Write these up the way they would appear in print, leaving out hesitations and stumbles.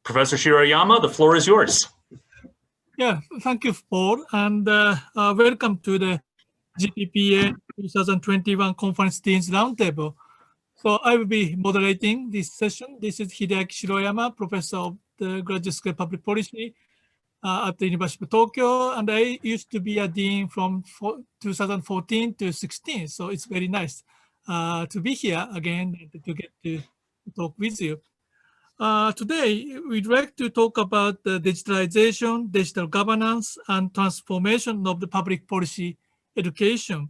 Professor Shiroyama, the floor is yours. Yeah, thank you, Paul, and welcome to the GPPN 2021 Conference Deans Roundtable. So I will be moderating this session. This is Hideaki Shiroyama, Professor of the Graduate School of Public Policy at the University of Tokyo, and I used to be a dean from 2014 to 16. So it's very nice to be here again and to get to talk with you. Today, we'd like to talk about the digitalization, digital governance, and transformation of the public policy education.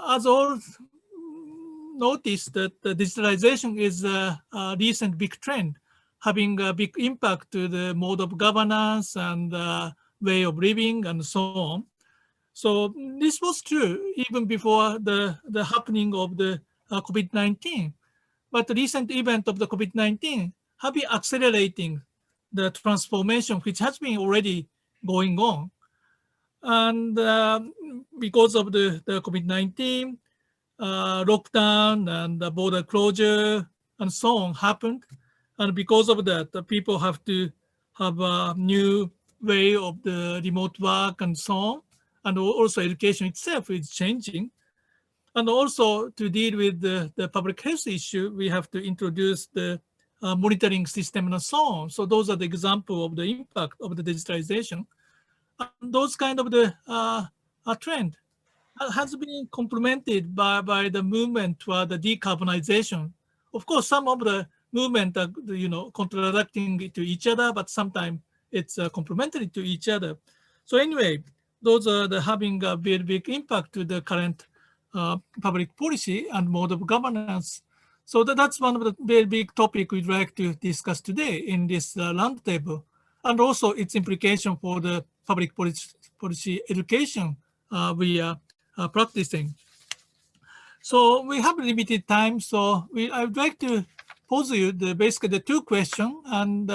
As all noticed that the digitalization is a recent big trend, having a big impact to the mode of governance and way of living and so on. So this was true even before the happening of the COVID-19. But the recent event of the COVID-19 have been accelerating the transformation which has been already going on. And because of the COVID-19, lockdown and the border closure and so on happened. And because of that, the people have to have a new way of the remote work and so on. And also education itself is changing. And also to deal with the public health issue, we have to introduce the monitoring system and so on. So those are the example of the impact of the digitalization. And those kind of the trend has been complemented by the movement toward the decarbonization. Of course, some of the movement are contradicting to each other, but sometimes it's complementary to each other. So anyway, those are having a very big impact to the current public policy and mode of governance. So that's one of the very big topic we'd like to discuss today in this roundtable, and also its implication for the public policy education we are practicing. So we have limited time, so I would like to pose you basically the two questions, and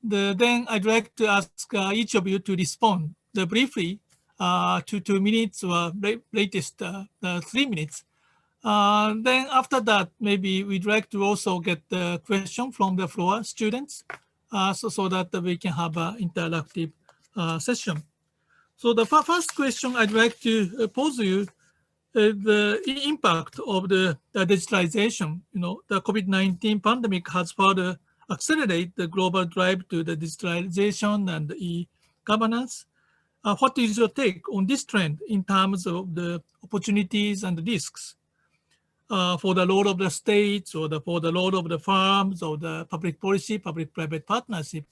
then I'd like to ask each of you to respond briefly to 2 minutes or latest 3 minutes. Then after that, maybe we'd like to also get the question from the floor students so that we can have an interactive session. So the first question I'd like to pose you is the impact of the digitalization. The COVID-19 pandemic has further accelerated the global drive to the digitalization and e-governance. What is your take on this trend in terms of the opportunities and the risks for the role of the states or for the role of the firms or the public policy, public-private partnership?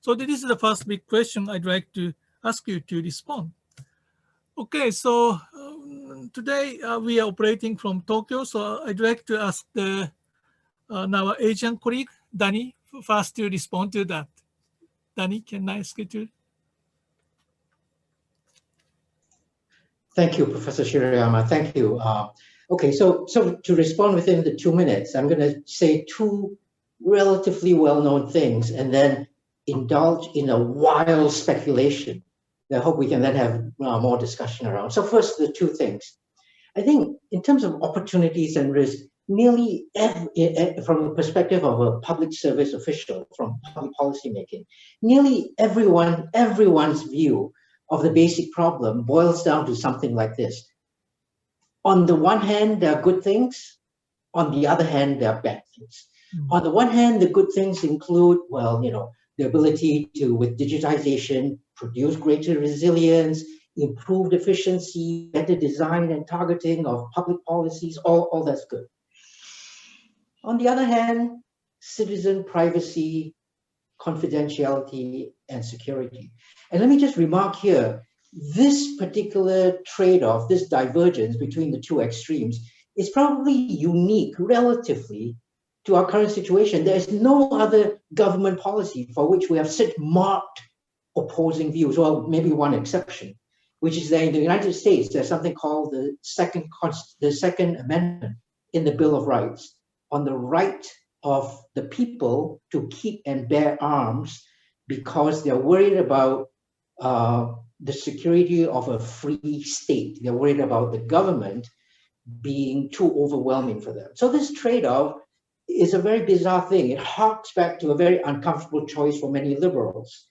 So this is the first big question I'd like to ask you to respond. Okay, so today we are operating from Tokyo, so I'd like to ask our Asian colleague, Danny, first to respond to that. Danny, can I ask you to? Thank you, Professor Shiroyama. Thank you. Okay, so to respond within the 2 minutes, I'm going to say two relatively well-known things and then indulge in a wild speculation that I hope we can then have more discussion around. So first, the two things. I think in terms of opportunities and risks, nearly from the perspective of a public service official, from public policy making, nearly everyone's view of the basic problem boils down to something like this. On the one hand, there are good things. On the other hand, there are bad things. On the one hand, the good things include, the ability to, with digitization, produce greater resilience, improved efficiency, better design and targeting of public policies, all that's good. On the other hand, citizen privacy, confidentiality, and security. And let me just remark here, this particular trade-off, this divergence between the two extremes is probably unique relatively to our current situation. There is no other government policy for which we have such marked opposing views, well, maybe one exception, which is that in the United States, there's something called the Second Amendment in the Bill of Rights on the right of the people to keep and bear arms because they're worried about the security of a free state. They're worried about the government being too overwhelming for them. So this trade-off is a very bizarre thing. It harks back to a very uncomfortable choice for many liberals.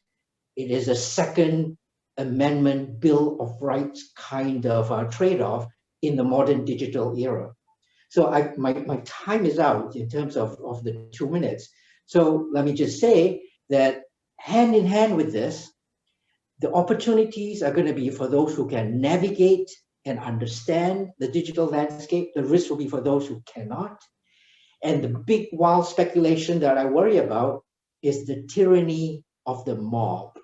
It is a Second Amendment Bill of Rights kind of trade-off in the modern digital era. So my time is out in terms of the 2 minutes. So let me just say that hand in hand with this, the opportunities are going to be for those who can navigate and understand the digital landscape. The risk will be for those who cannot. And the big wild speculation that I worry about is the tyranny of the mob.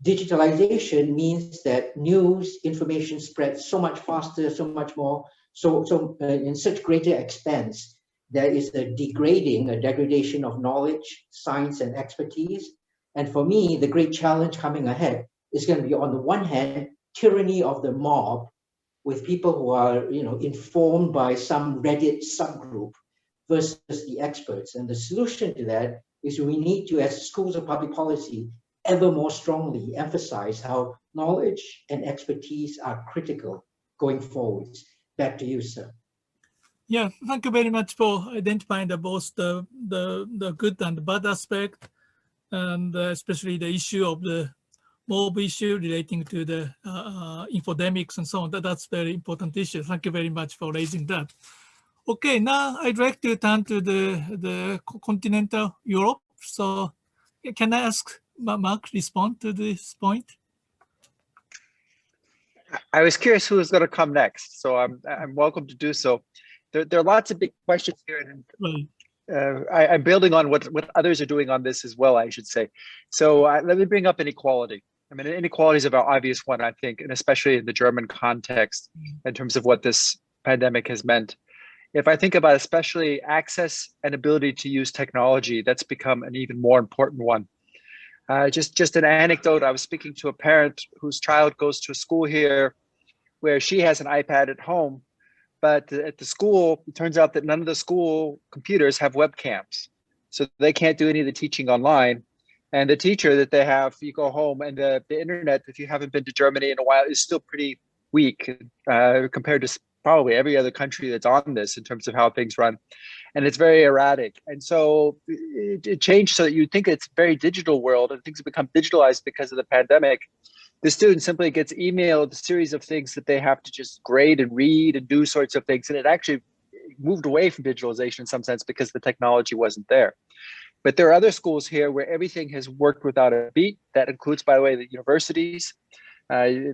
Digitalization means that news, information spreads so much faster, so much more, so in such greater expense. There is a degradation of knowledge, science, and expertise. And for me, the great challenge coming ahead is going to be, on the one hand, tyranny of the mob, with people who are, informed by some Reddit subgroup, versus the experts. And the solution to that is we need to, as schools of public policy, ever more strongly emphasize how knowledge and expertise are critical going forwards. Back to you, sir. Yeah, thank you very much for identifying both the good and the bad aspect, and especially the issue of the mob issue relating to the infodemics and so on. That's very important issue. Thank you very much for raising that. Okay, now I'd like to turn to the Continental Europe. So can I ask Mark respond to this point? I was curious who was going to come next, so I'm welcome to do so. There are lots of big questions here, and Right. I'm building on what others are doing on this as well, I should say. So let me bring up inequality. I mean, inequality is a very obvious one, I think, and especially in the German context in terms of what this pandemic has meant. If I think about especially access and ability to use technology, that's become an even more important one. Just an anecdote, I was speaking to a parent whose child goes to a school here where she has an iPad at home, but at the school, it turns out that none of the school computers have webcams. So they can't do any of the teaching online. And the teacher that they have, you go home and the internet, if you haven't been to Germany in a while, is still pretty weak compared to probably every other country that's on this in terms of how things run. And it's very erratic. And so it changed so that you'd think it's a very digital world and things have become digitalized because of the pandemic. The student simply gets emailed a series of things that they have to just grade and read and do sorts of things. And it actually moved away from digitalization in some sense because the technology wasn't there. But there are other schools here where everything has worked without a beat. That includes, by the way, the universities,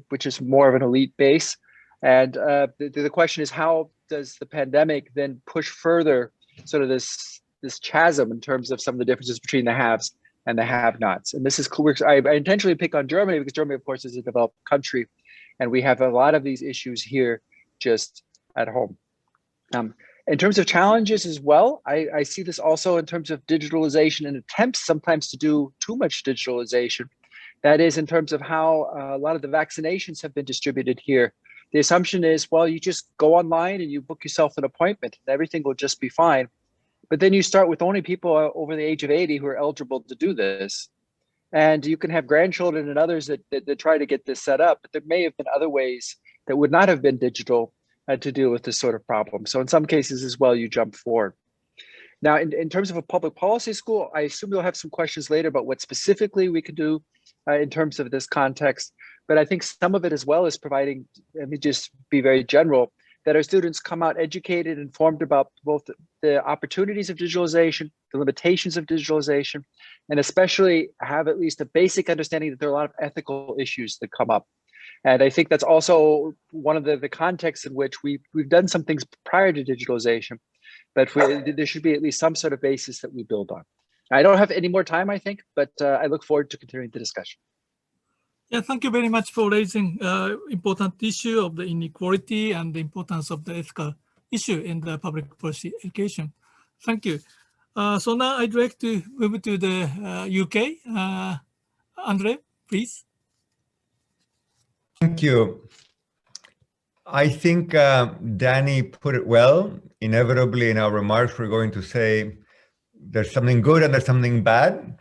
which is more of an elite base. And the question is, how does the pandemic then push further sort of this chasm in terms of some of the differences between the haves and the have-nots? And this is cool. I intentionally pick on Germany because Germany, of course, is a developed country, and we have a lot of these issues here just at home. In terms of challenges as well, I see this also in terms of digitalization and attempts sometimes to do too much digitalization. That is in terms of how a lot of the vaccinations have been distributed here. The assumption is, well, you just go online and you book yourself an appointment and everything will just be fine. But then you start with only people over the age of 80 who are eligible to do this. And you can have grandchildren and others that try to get this set up, but there may have been other ways that would not have been digital to deal with this sort of problem. So in some cases as well, you jump forward. Now, in terms of a public policy school, I assume you'll have some questions later about what specifically we can do in terms of this context. But I think some of it as well is providing, let me just be very general, that our students come out educated, informed about both the opportunities of digitalization, the limitations of digitalization, and especially have at least a basic understanding that there are a lot of ethical issues that come up. And I think that's also one of the contexts in which we've done some things prior to digitalization, but there should be at least some sort of basis that we build on. I don't have any more time, I think, but I look forward to continuing the discussion. Yeah, thank you very much for raising important issue of the inequality and the importance of the ethical issue in the public policy education. Thank you. So now I'd like to move to the UK. Andre, please. Thank you. I think Danny put it well. Inevitably in our remarks, we're going to say there's something good and there's something bad.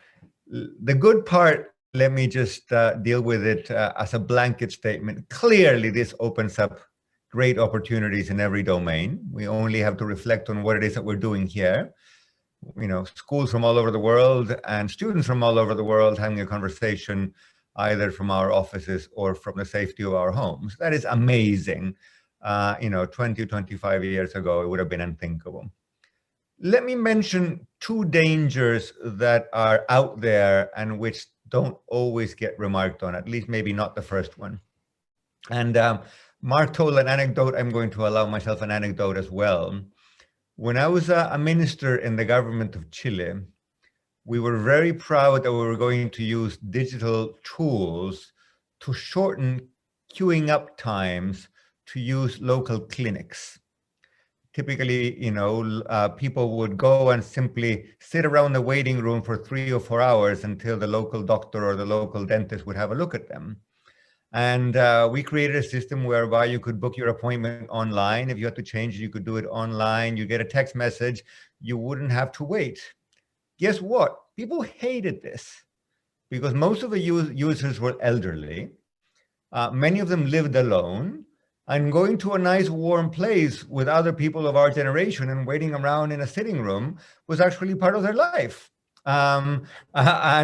The good part, let me just deal with it as a blanket statement. Clearly, this opens up great opportunities in every domain. We only have to reflect on what it is that we're doing here. schools from all over the world and students from all over the world having a conversation, either from our offices or from the safety of our homes. That is amazing. 20, 25 years ago, it would have been unthinkable. Let me mention two dangers that are out there and which don't always get remarked on, at least maybe not the first one. And Mark told an anecdote. I'm going to allow myself an anecdote as well. When I was a minister in the government of Chile, we were very proud that we were going to use digital tools to shorten queuing up times to use local clinics. Typically, people would go and simply sit around the waiting room for 3 or 4 hours until the local doctor or the local dentist would have a look at them. And we created a system whereby you could book your appointment online. If you had to change it, you could do it online. You get a text message. You wouldn't have to wait. Guess what? People hated this because most of the users were elderly. Many of them lived alone. And going to a nice warm place with other people of our generation and waiting around in a sitting room was actually part of their life. And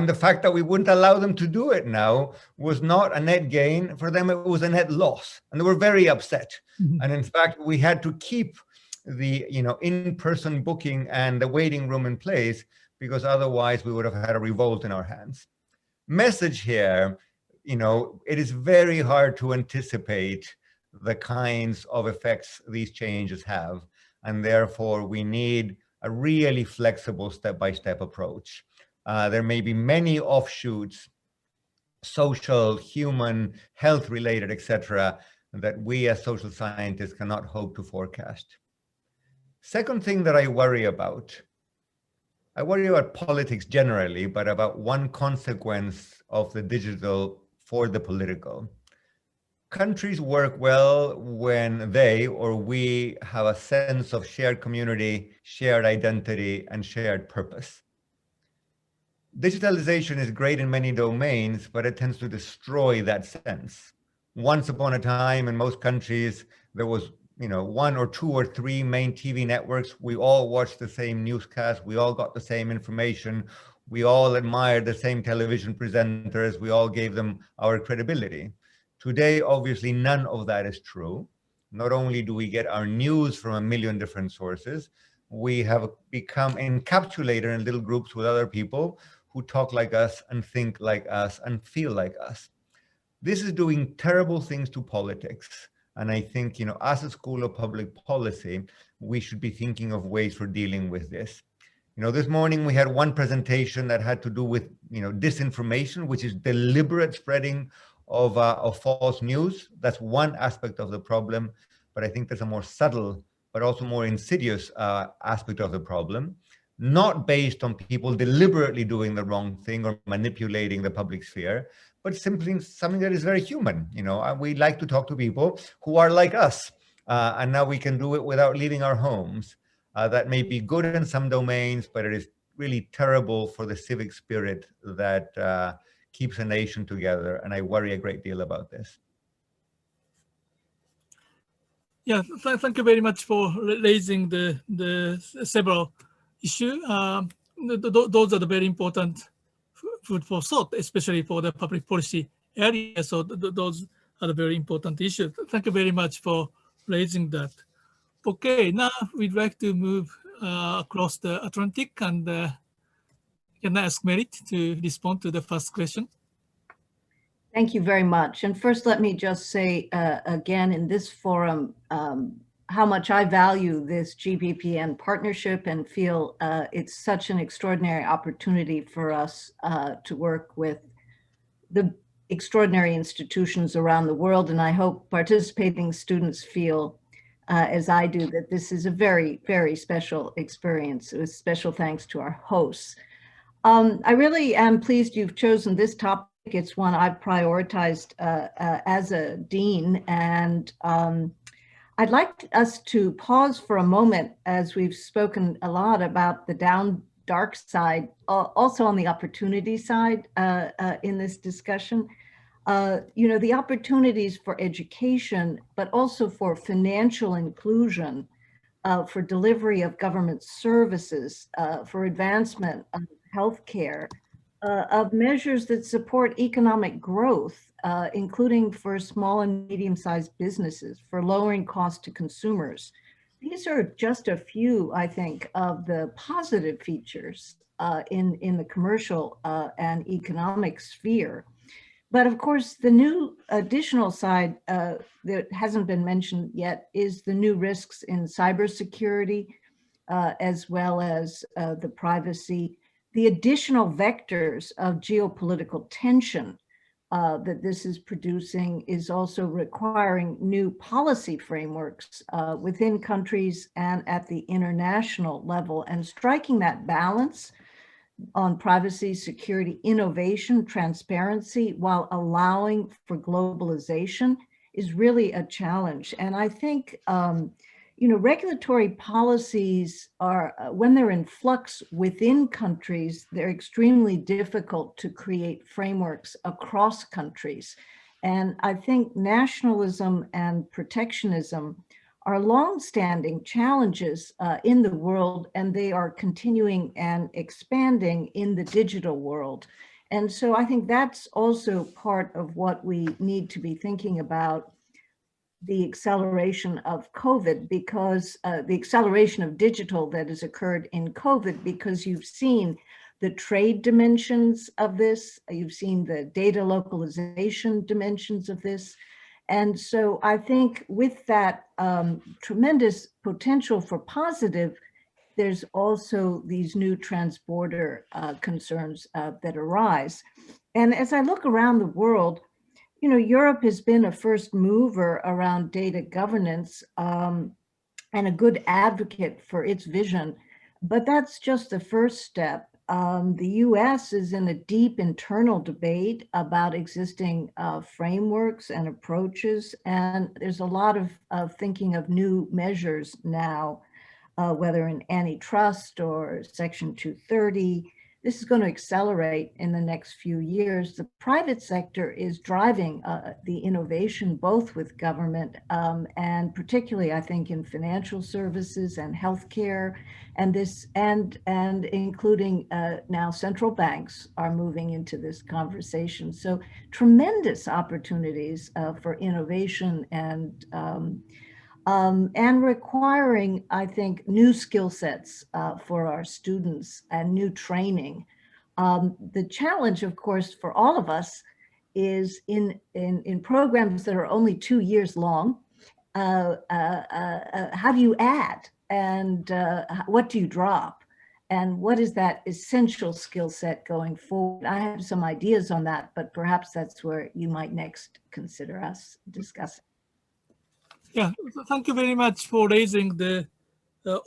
the fact that we wouldn't allow them to do it now was not a net gain. For them, it was a net loss. And they were very upset. Mm-hmm. And in fact, we had to keep the in-person booking and the waiting room in place because otherwise we would have had a revolt in our hands. Message here, it is very hard to anticipate the kinds of effects these changes have. And therefore, we need a really flexible step-by-step approach. There may be many offshoots, social, human, health-related, etc., that we as social scientists cannot hope to forecast. Second thing that I worry about politics generally, but about one consequence of the digital for the political. Countries work well when they or we have a sense of shared community, shared identity, and shared purpose. Digitalization is great in many domains, but it tends to destroy that sense. Once upon a time, in most countries, there was 1 or 2 or 3 main TV networks. We all watched the same newscast. We all got the same information. We all admired the same television presenters. We all gave them our credibility. Today, obviously, none of that is true. Not only do we get our news from a million different sources, we have become encapsulated in little groups with other people who talk like us and think like us and feel like us. This is doing terrible things to politics. And I think, as a School of Public Policy, we should be thinking of ways for dealing with this. This morning we had one presentation that had to do with, disinformation, which is deliberate spreading of false news. That's one aspect of the problem, but I think there's a more subtle, but also more insidious aspect of the problem, not based on people deliberately doing the wrong thing or manipulating the public sphere, but simply something that is very human. We like to talk to people who are like us, and now we can do it without leaving our homes. That may be good in some domains, but it is really terrible for the civic spirit that keeps a nation together, and I worry a great deal about this. Yeah, thank you very much for raising the several issues. Those are the very important food for thought, especially for the public policy area. So those are the very important issues. Thank you very much for raising that. Okay, now we'd like to move across the Atlantic, and can I ask Merit to respond to the first question? Thank you very much. And first, let me just say again in this forum how much I value this GPPN partnership and feel it's such an extraordinary opportunity for us to work with the extraordinary institutions around the world. And I hope participating students feel, as I do, that this is a very, very special experience. With special thanks to our hosts. I really am pleased you've chosen this topic. It's one I've prioritized as a dean, and I'd like us to pause for a moment, as we've spoken a lot about the dark side, also on the opportunity side in this discussion. The opportunities for education, but also for financial inclusion for delivery of government services, for advancement of healthcare, of measures that support economic growth, including for small and medium-sized businesses, for lowering costs to consumers. These are just a few, I think, of the positive features in the commercial and economic sphere. But of course, the new additional side that hasn't been mentioned yet is the new risks in cybersecurity, as well as the privacy, the additional vectors of geopolitical tension that this is producing is also requiring new policy frameworks within countries and at the international level, and striking that balance on privacy, security, innovation, transparency, while allowing for globalization is really a challenge. And I think, regulatory policies are, when they're in flux within countries, they're extremely difficult to create frameworks across countries. And I think nationalism and protectionism are longstanding challenges in the world, and they are continuing and expanding in the digital world. And so I think that's also part of what we need to be thinking about, the acceleration of COVID, because the acceleration of digital that has occurred in COVID, because you've seen the trade dimensions of this, you've seen the data localization dimensions of this. And so I think with that tremendous potential for positive, there's also these new transborder concerns that arise. And as I look around the world, Europe has been a first mover around data governance and a good advocate for its vision, but that's just the first step. The US is in a deep internal debate about existing frameworks and approaches, and there's a lot of thinking of new measures now, whether in antitrust or Section 230. This is going to accelerate in the next few years. The private sector is driving the innovation, both with government and particularly, I think, in financial services and healthcare, and including now central banks are moving into this conversation. So tremendous opportunities for innovation and requiring, I think, new skill sets for our students and new training. The challenge, of course, for all of us is in programs that are only 2 years long, how do you add, and what do you drop? And what is that essential skill set going forward? I have some ideas on that, but perhaps that's where you might next consider us discussing. Yeah, thank you very much for raising the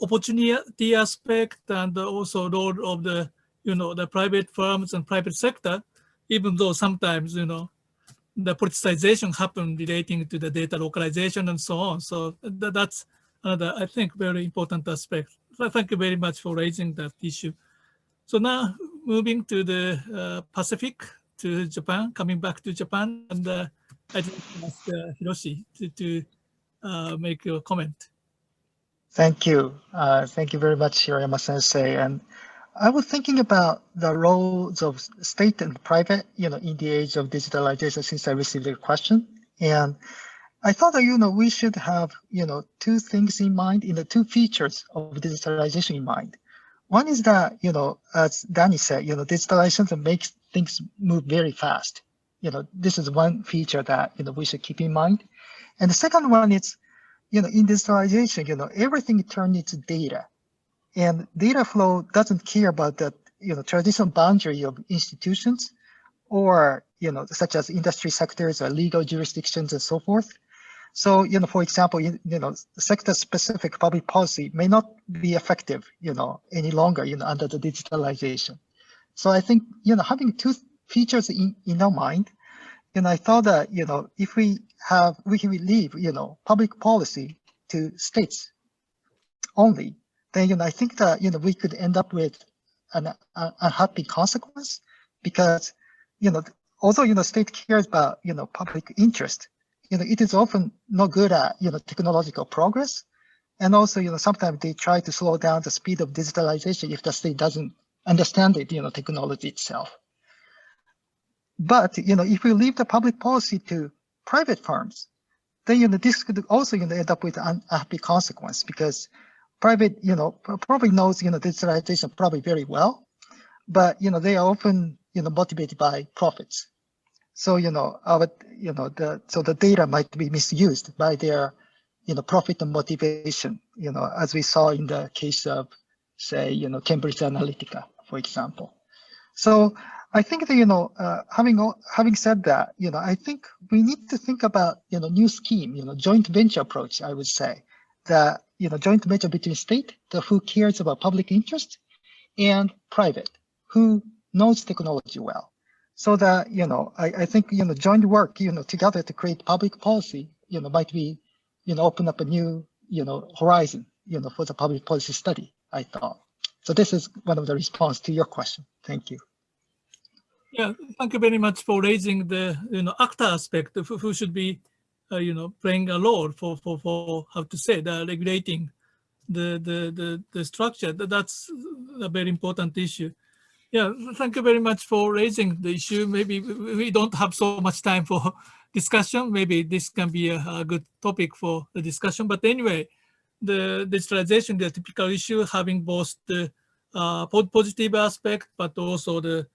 opportunity aspect and also role of the, the private firms and private sector, even though sometimes, the politicization happen relating to the data localization and so on. So that's another, I think, very important aspect. So thank you very much for raising that issue. So now moving to the Pacific, to Japan, coming back to Japan, and I'd like to ask Hiroshi to make your comment. Thank you. Thank you very much, Hirayama Sensei. And I was thinking about the roles of state and private, in the age of digitalization since I received the question. And I thought that, we should have, two things in mind, two features of digitalization in mind. One is that, as Danny said, digitalization makes things move very fast. This is one feature that, we should keep in mind. And the second one is, in digitalization, everything turned into data. And data flow doesn't care about the, traditional boundary of institutions or, such as industry sectors or legal jurisdictions and so forth. So, for example, sector-specific public policy may not be effective, any longer, under the digitalization. So I think, having two features in our mind, and I thought that, if we can leave, public policy to states only, then, I think that, we could end up with an unhappy consequence because, although, state cares about, public interest, it is often not good at, technological progress. And also, sometimes they try to slow down the speed of digitalization if the state doesn't understand it, technology itself. But, if we leave the public policy to private firms, then, this could also, end up with an unhappy consequence, because private, probably knows, digitalization probably very well, but, they are often, motivated by profits. So, the data might be misused by their, profit and motivation, as we saw in the case of, say, Cambridge Analytica, for example. So I think that, having said that, I think we need to think about, new scheme, joint venture approach, I would say, that, joint venture between state, who cares about public interest, and private, who knows technology well. So that, I think, joint work, together to create public policy, might be, open up a new, horizon, for the public policy study, I thought. So this is one of the response to your question. Thank you. Yeah, thank you very much for raising the actor aspect of who should be playing a role for how to say the regulating the structure. That's a very important issue. Yeah, thank you very much for raising the issue. Maybe we don't have so much time for discussion. Maybe this can be a good topic for the discussion. But anyway, the digitalization, the typical issue, having both the positive aspect, but also the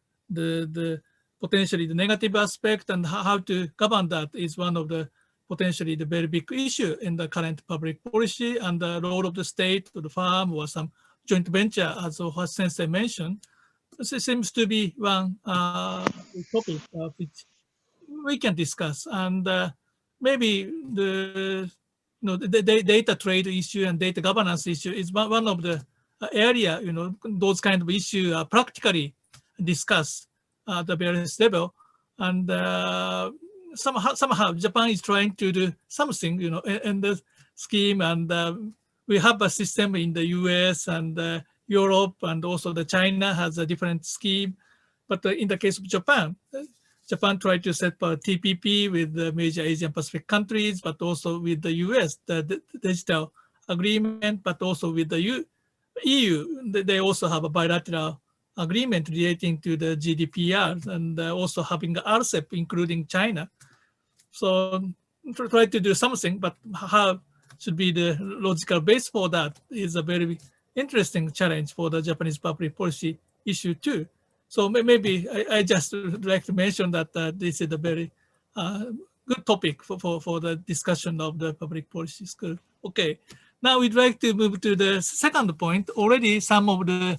potentially the negative aspect, and how to govern that is one of the potentially the very big issue in the current public policy, and the role of the state or the firm or some joint venture, as Ohashi Sensei mentioned. This seems to be one topic which we can discuss, and maybe the data trade issue and data governance issue is one of the area those kind of issues are practically discussed at the various level, and somehow Japan is trying to do something in the scheme, and we have a system in the US and Europe, and also the China has a different scheme. But in the case of Japan tried to set up a TPP with the major Asian Pacific countries, but also with the US, the digital agreement, but also with the EU. They also have a bilateral agreement relating to the GDPR, and also having RCEP, including China. So try to do something, but how should be the logical base for that is a very interesting challenge for the Japanese public policy issue too. So maybe I just would like to mention that this is a very good topic for the discussion of the public policy school. Okay, now we'd like to move to the second point. Already some of the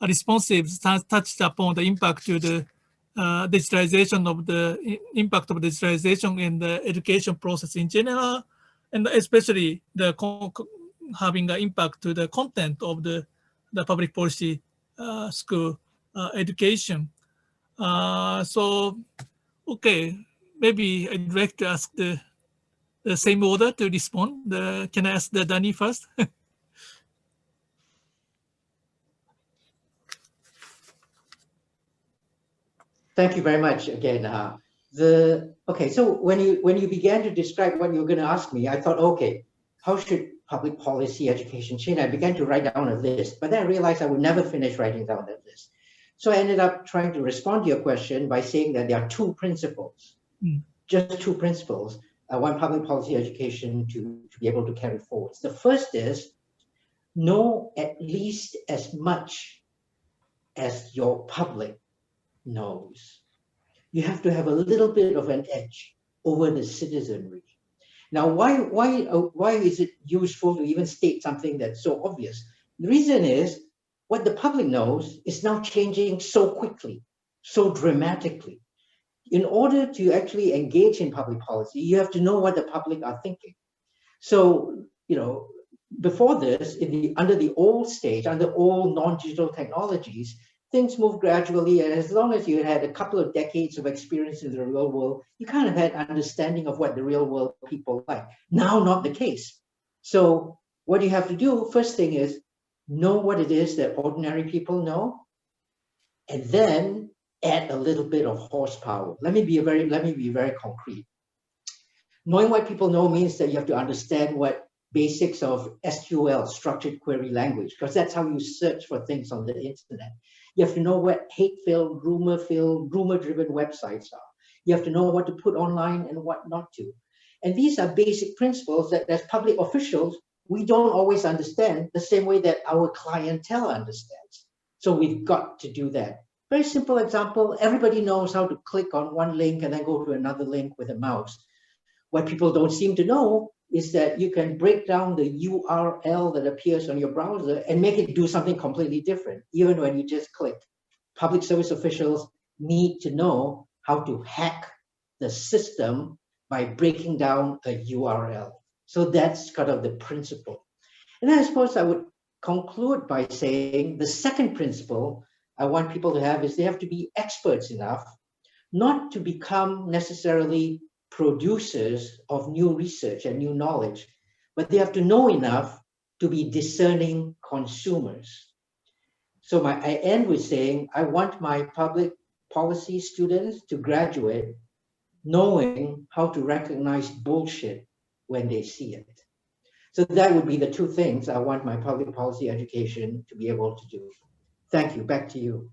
responsives touched upon the impact to the digitalization of the impact of digitalization in the education process in general, and especially the having an impact to the content of the public policy school education. So, okay, maybe I'd like to ask the same order to respond. Can I ask the Danny first? Thank you very much again. Okay, so when you began to describe what you were going to ask me, I thought, okay, how should public policy education change? I began to write down a list, but then I realized I would never finish writing down that list. So I ended up trying to respond to your question by saying that there are two principles, just two principles, I want public policy education to be able to carry forward. The first is know at least as much as your public knows. You have to have a little bit of an edge over the citizenry. Now, why is it useful to even state something that's so obvious? The reason is what the public knows is now changing so quickly, so dramatically. In order to actually engage in public policy, you have to know what the public are thinking. So, before this, under the old stage, under old non-digital technologies, things move gradually, and as long as you had a couple of decades of experience in the real world, you kind of had understanding of what the real world people like. Now, not the case. So what you have to do, first thing is know what it is that ordinary people know, and then add a little bit of horsepower. Let me be very concrete. Knowing what people know means that you have to understand what basics of SQL, structured query language, because that's how you search for things on the internet. You have to know what hate-filled, rumor-driven websites are. You have to know what to put online and what not to. And these are basic principles that as public officials, we don't always understand the same way that our clientele understands. So we've got to do that. Very simple example, everybody knows how to click on one link and then go to another link with a mouse. What people don't seem to know is that you can break down the URL that appears on your browser and make it do something completely different, even when you just click. Public service officials need to know how to hack the system by breaking down a URL. So that's kind of the principle. And I suppose I would conclude by saying the second principle I want people to have is they have to be experts enough not to become necessarily producers of new research and new knowledge, but they have to know enough to be discerning consumers. So I end with saying, I want my public policy students to graduate knowing how to recognize bullshit when they see it. So that would be the two things I want my public policy education to be able to do. Thank you. Back to you.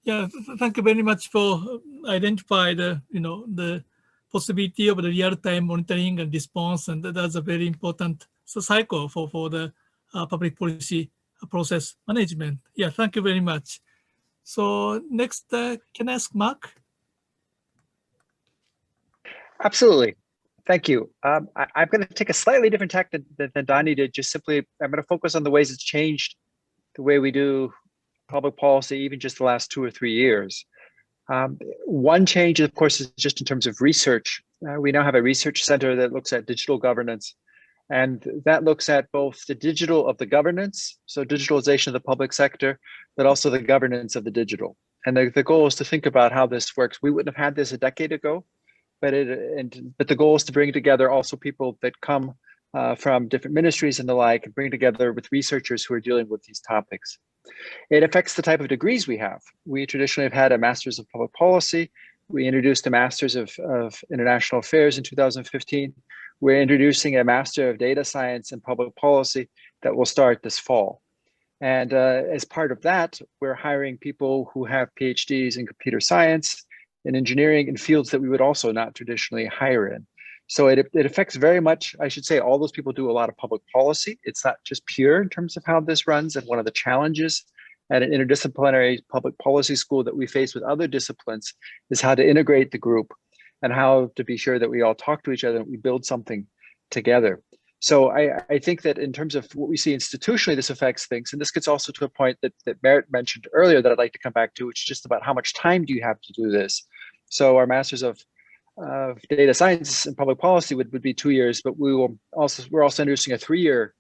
Yeah, thank you very much for identifying the possibility of the real-time monitoring and response, and that's a very important cycle for the public policy process management. Yeah, thank you very much. So next, can I ask Mark? Absolutely. Thank you. I'm going to take a slightly different tack than Donnie did. Just simply, I'm going to focus on the ways it's changed the way we do public policy, even just the last 2 or 3 years. One change, of course, is just in terms of research. We now have a research center that looks at digital governance, and that looks at both the digital of the governance, so digitalization of the public sector, but also the governance of the digital. And the goal is to think about how this works. We wouldn't have had this a decade ago, but the goal is to bring together also people that come from different ministries and the like, and bring together with researchers who are dealing with these topics. It affects the type of degrees we have. We traditionally have had a Master's of Public Policy. We introduced a Master's of International Affairs in 2015. We're introducing a Master of Data Science and Public Policy that will start this fall. And as part of that, we're hiring people who have PhDs in computer science and engineering in fields that we would also not traditionally hire in. So it affects very much, I should say, all those people do a lot of public policy. It's not just pure in terms of how this runs. And one of the challenges at an interdisciplinary public policy school that we face with other disciplines is how to integrate the group and how to be sure that we all talk to each other and we build something together. So I think that in terms of what we see institutionally, this affects things. And this gets also to a point that Merritt mentioned earlier that I'd like to come back to, which is just about how much time do you have to do this? So our Masters of Data Science and Public Policy would be 2 years, but we're also introducing a 3-year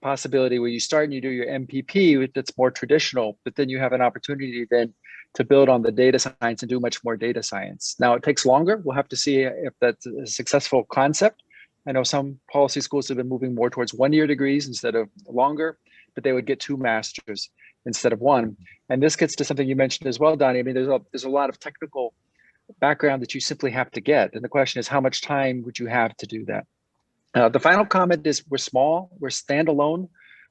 possibility where you start and you do your MPP that's more traditional, but then you have an opportunity then to build on the data science and do much more data science. Now it takes longer. We'll have to see if that's a successful concept. I know some policy schools have been moving more towards 1-year degrees instead of longer, but they would get 2 masters instead of 1. And this gets to something you mentioned as well, Donnie. I mean, there's a lot of technical background that you simply have to get. And the question is, how much time would you have to do that? The final comment is we're small, we're standalone.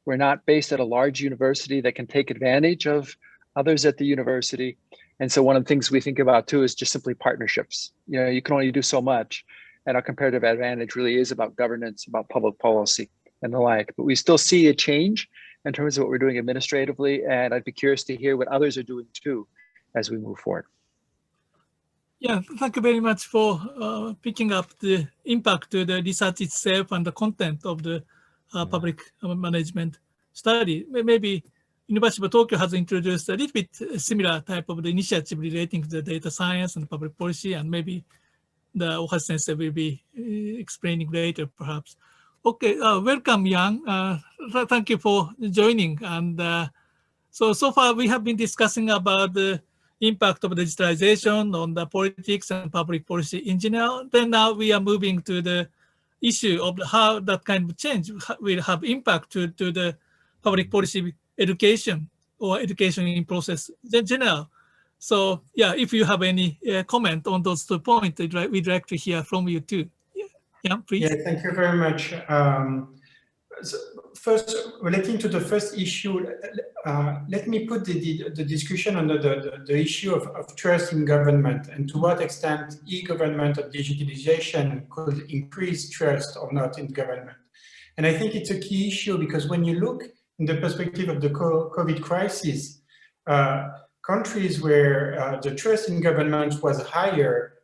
We're not based at a large university that can take advantage of others at the university. And so one of the things we think about too is just simply partnerships. You know, you can only do so much. And our comparative advantage really is about governance, about public policy and the like. But we still see a change in terms of what we're doing administratively. And I'd be curious to hear what others are doing too as we move forward. Yeah, thank you very much for picking up the impact to the research itself and the content of the public management study. Maybe University of Tokyo has introduced a little bit similar type of the initiative relating to the data science and public policy, and maybe the Ohashi sensei will be explaining later, perhaps. Okay, welcome, Yang. Thank you for joining. And so far we have been discussing about the impact of digitalization on the politics and public policy in general. Then now we are moving to the issue of how that kind of change will have impact to the public policy education or education in process in general. So yeah, if you have any comment on those 2 points, we'd like to hear from you too. Yeah, please. Yeah, thank you very much. So first, relating to the first issue, let me put the discussion under the issue of trust in government and to what extent e-government or digitalization could increase trust or not in government. And I think it's a key issue because when you look in the perspective of the COVID crisis, countries where the trust in government was higher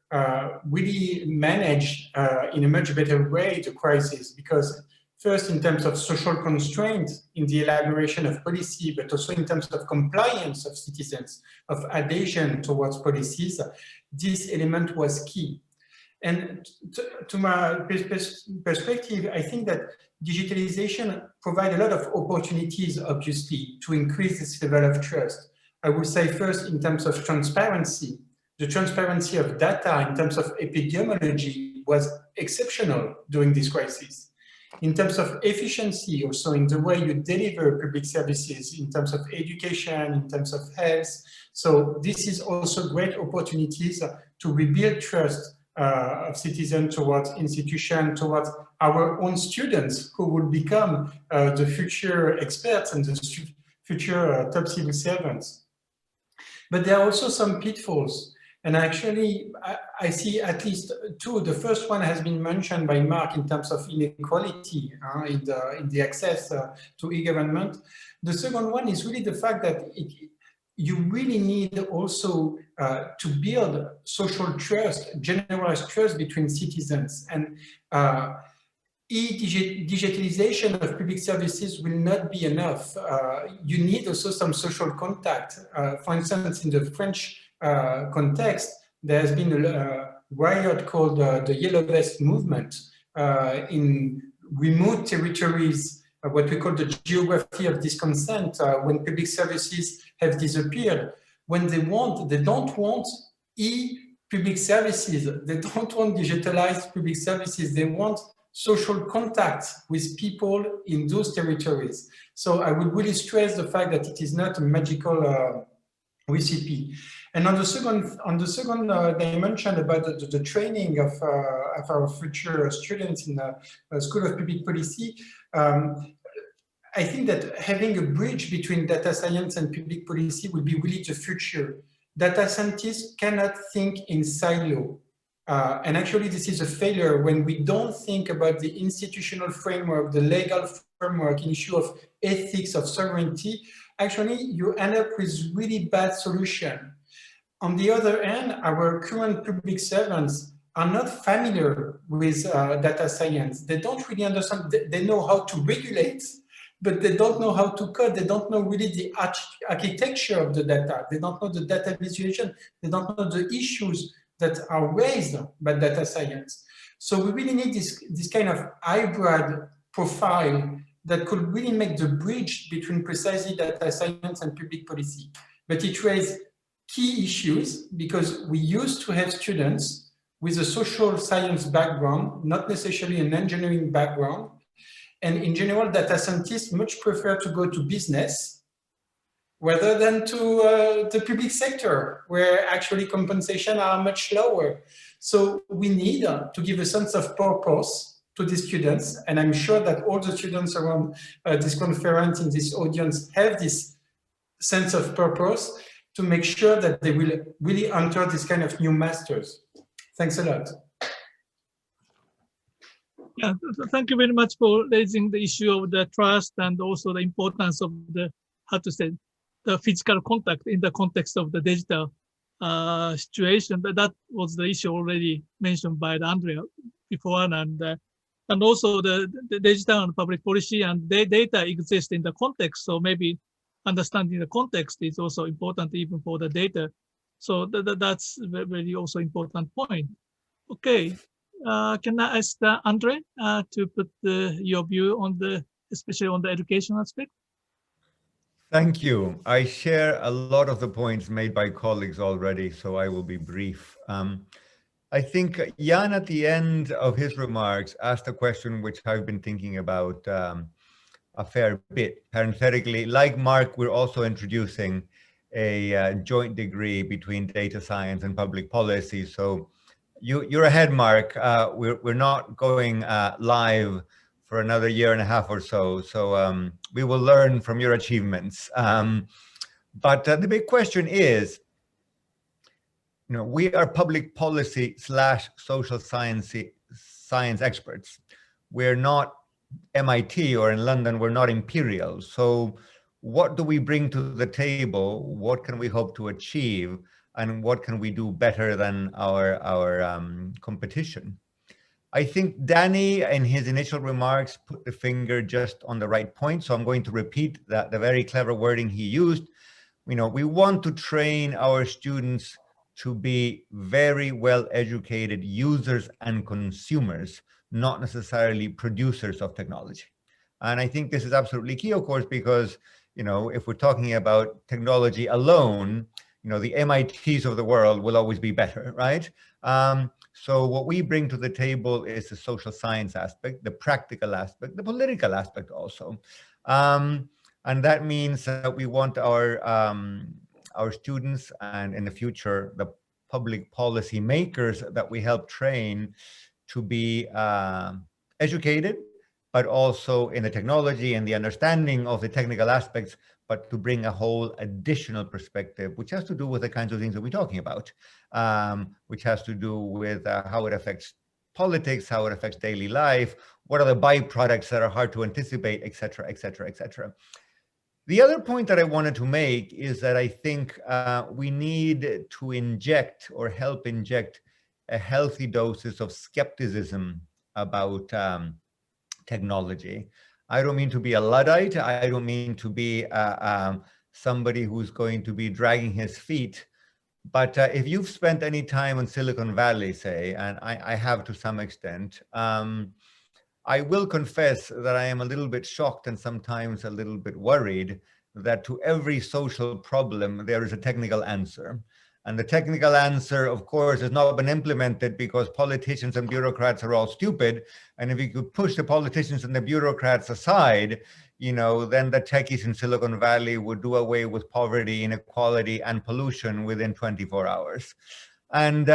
really managed in a much better way the crisis, because first in terms of social constraint in the elaboration of policy, but also in terms of compliance of citizens, of adhesion towards policies, this element was key. And to my perspective, I think that digitalization provides a lot of opportunities, obviously, to increase this level of trust. I would say first in terms of transparency. The transparency of data in terms of epidemiology was exceptional during this crisis. In terms of efficiency, also in the way you deliver public services, in terms of education, in terms of health. So this is also great opportunities to rebuild trust of citizens towards institutions, towards our own students who will become the future experts and the future top civil servants. But there are also some pitfalls. And actually, I see at least two. The first one has been mentioned by Mark in terms of inequality in the access to e-government. The second one is really the fact that you really need also to build social trust, generalized trust between citizens. And digitalization of public services will not be enough. You need also some social contact. For instance, in the French context, there has been a riot called the Yellow Vest movement in remote territories, what we call the geography of disconsent, when public services have disappeared. When they don't want e-public services, they don't want digitalized public services, they want social contact with people in those territories. So I would really stress the fact that it is not a magical recipe. And on the second dimension about the training of our future students in the School of Public Policy, I think that having a bridge between data science and public policy will be really the future. Data scientists cannot think in silo. And actually, this is a failure when we don't think about the institutional framework, the legal framework, an issue of ethics, of sovereignty. Actually, you end up with really bad solution. On the other hand, our current public servants are not familiar with data science. They don't really understand, they know how to regulate, but they don't know how to code. They don't know really the architecture of the data. They don't know the data visualization. They don't know the issues that are raised by data science. So we really need this kind of hybrid profile that could really make the bridge between precisely data science and public policy. But it raises key issues because we used to have students with a social science background, not necessarily an engineering background. And in general, data scientists much prefer to go to business rather than to the public sector, where actually compensation are much lower. So we need to give a sense of purpose to the students. And I'm sure that all the students around this conference in this audience have this sense of purpose to make sure that they will really enter this kind of new masters. Thanks a lot. Yeah, thank you very much for raising the issue of the trust and also the importance of the, how to say, the physical contact in the context of the digital situation. That was the issue already mentioned by Andrea before, and also the digital and public policy and the data exist in the context. So maybe understanding the context is also important even for the data. So that's a very also important point. Okay, can I ask Andre to put your view on especially on the education aspect? Thank you. I share a lot of the points made by colleagues already, so I will be brief. I think Jan at the end of his remarks asked a question which I've been thinking about a fair bit. Parenthetically, like Mark, we're also introducing a joint degree between data science and public policy. So you're ahead, Mark. We're not going live for another year and a half or so. So we will learn from your achievements. But the big question is, we are public policy / social science experts. We're not MIT, or in London, we're not Imperial. So what do we bring to the table? What can we hope to achieve? And what can we do better than our competition? I think Danny, in his initial remarks, put the finger just on the right point. So I'm going to repeat that, the very clever wording he used. We want to train our students to be very well-educated users and consumers, not necessarily producers of technology. And I think this is absolutely key, of course, because, if we're talking about technology alone, the MITs of the world will always be better, right? So what we bring to the table is the social science aspect, the practical aspect, the political aspect also. And that means that we want our students, and in the future, the public policy makers that we help train, to be educated, but also in the technology and the understanding of the technical aspects, but to bring a whole additional perspective, which has to do with the kinds of things that we're talking about, which has to do with how it affects politics, how it affects daily life, what are the byproducts that are hard to anticipate, et cetera, et cetera, et cetera. The other point that I wanted to make is that I think we need to inject, or help inject, a healthy doses of skepticism about technology. I don't mean to be a Luddite. I don't mean to be somebody who's going to be dragging his feet. But if you've spent any time in Silicon Valley, say, and I have to some extent, I will confess that I am a little bit shocked and sometimes a little bit worried that to every social problem, there is a technical answer. And the technical answer, of course, has not been implemented because politicians and bureaucrats are all stupid. And if you could push the politicians and the bureaucrats aside, then the techies in Silicon Valley would do away with poverty, inequality, and pollution within 24 hours. And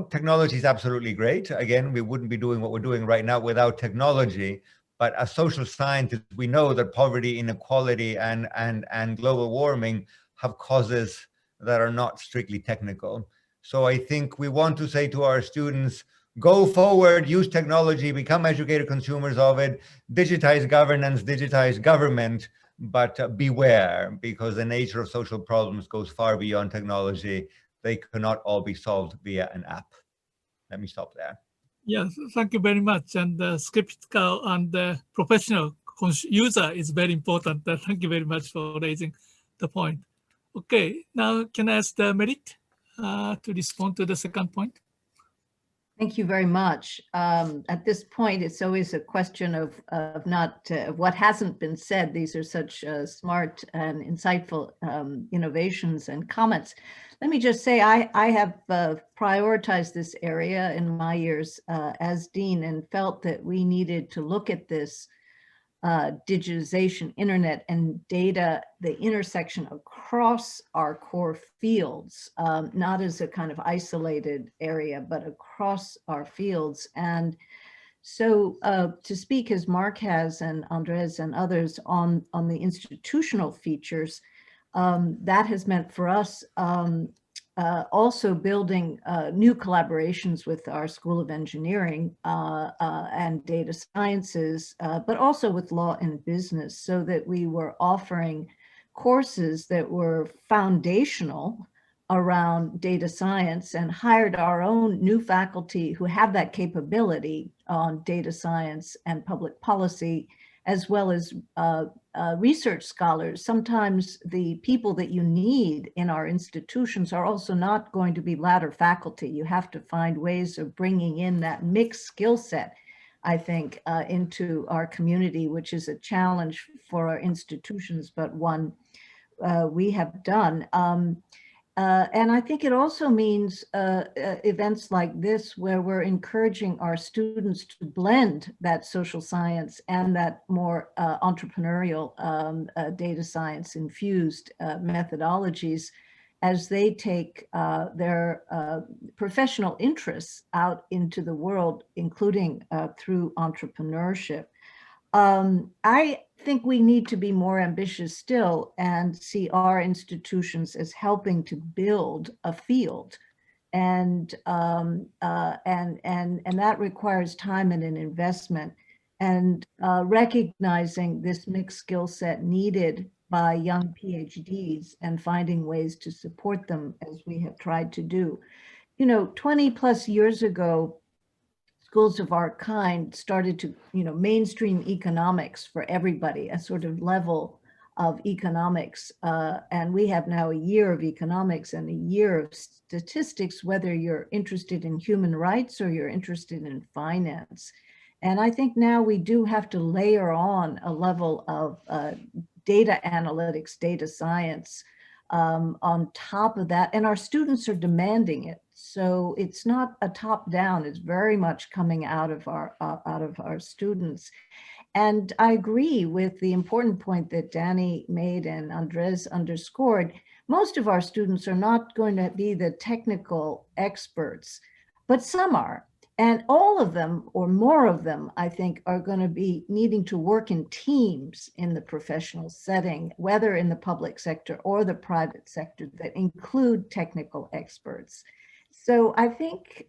technology is absolutely great. Again, we wouldn't be doing what we're doing right now without technology. But as social scientists, we know that poverty, inequality, and global warming have causes that are not strictly technical. So I think we want to say to our students, go forward, use technology, become educated consumers of it, digitize governance, digitize government, but beware, because the nature of social problems goes far beyond technology. They cannot all be solved via an app. Let me stop there. Yes, thank you very much. And skeptical and professional user is very important. Thank you very much for raising the point. Okay, now can I ask Merit to respond to the second point? Thank you very much. At this point, it's always a question of not what hasn't been said. These are such smart and insightful innovations and comments. Let me just say, I have prioritized this area in my years as dean, and felt that we needed to look at this digitization, internet, and data, the intersection across our core fields, not as a kind of isolated area, but across our fields. And so to speak as Mark has, and Andres and others, on the institutional features, that has meant for us also building new collaborations with our School of Engineering and Data Sciences, but also with Law and Business, so that we were offering courses that were foundational around data science, and hired our own new faculty who have that capability on data science and public policy, as well as research scholars. Sometimes the people that you need in our institutions are also not going to be ladder faculty. You have to find ways of bringing in that mixed skill set, I think, into our community, which is a challenge for our institutions, but one we have done. And I think it also means events like this, where we're encouraging our students to blend that social science and that more entrepreneurial data science infused methodologies, as they take their professional interests out into the world, including through entrepreneurship. I think we need to be more ambitious still and see our institutions as helping to build a field. And that requires time and an investment, and recognizing this mixed skill set needed by young PhDs and finding ways to support them as we have tried to do. 20 plus years ago, schools of our kind started to, mainstream economics for everybody, a sort of level of economics. And we have now a year of economics and a year of statistics, whether you're interested in human rights or you're interested in finance. And I think now we do have to layer on a level of data analytics, data science on top of that. And our students are demanding it. So it's not a top down, it's very much coming out of our students. And I agree with the important point that Danny made and Andres underscored. Most of our students are not going to be the technical experts, but some are. And all of them, or more of them, I think, are going to be needing to work in teams in the professional setting, whether in the public sector or the private sector, that include technical experts. So I think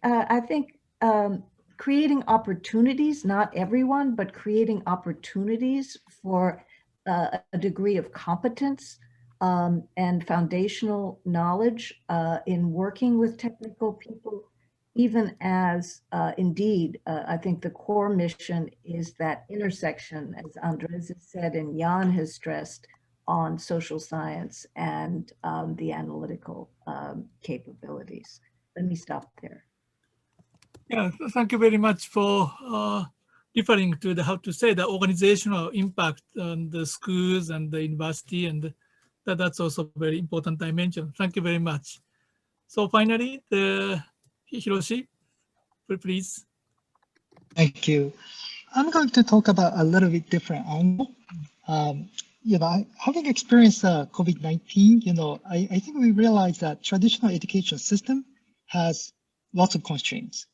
creating opportunities, not everyone, but creating opportunities for a degree of competence and foundational knowledge in working with technical people, even as indeed, I think the core mission is that intersection, as Andres has said and Jan has stressed, on social science and the analytical capabilities. Let me stop there. Yeah, thank you very much for referring to the organizational impact on the schools and the university, and that's also a very important dimension. Thank you very much. So finally, Hiroshi, please. Thank you. I'm going to talk about a little bit different angle. Having experienced COVID-19, I think we realized that traditional education system has lots of constraints.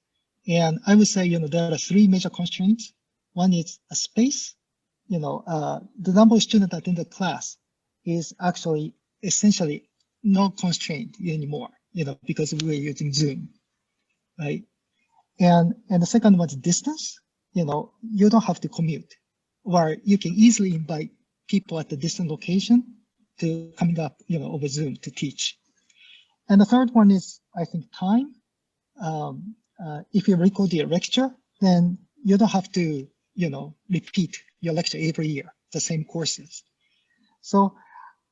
And I would say, there are three major constraints. One is a space. The number of students attending the class is actually essentially not constrained anymore, because we're using Zoom, right? And the second one is distance. You don't have to commute, or you can easily invite people at the distant location to coming up, over Zoom to teach. And the third one is, I think, time. If you record your lecture, then you don't have to, repeat your lecture every year, the same courses. So,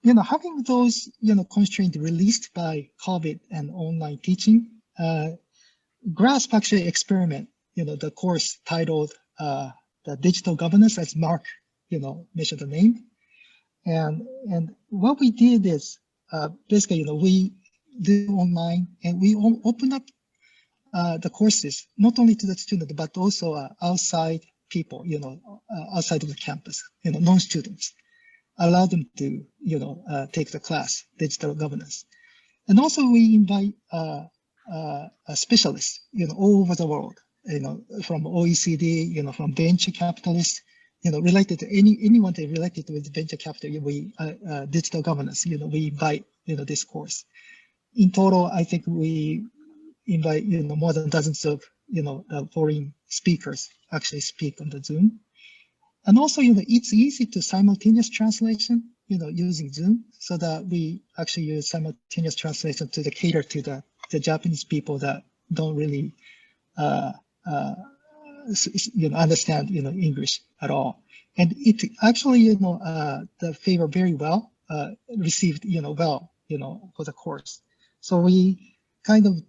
having those, constraints released by COVID and online teaching, GRASP actually experiment, the course titled the Digital Governance, as Mark, mentioned the name. And what we did is basically, we do online and we open up the courses, not only to the student, but also outside people, outside of the campus, non-students, allow them to, take the class, digital governance. And also we invite specialists, all over the world, from OECD, from venture capitalists, related to anyone that related with venture capital, we digital governance, we invite, this course. In total, I think we invite, more than dozens of, foreign speakers actually speak on the Zoom. And also, it's easy to simultaneous translation, using Zoom, so that we actually use simultaneous translation to cater to the Japanese people that don't really, understand, English at all. And it actually, the favor very well, received, well, for the course. So we kind of,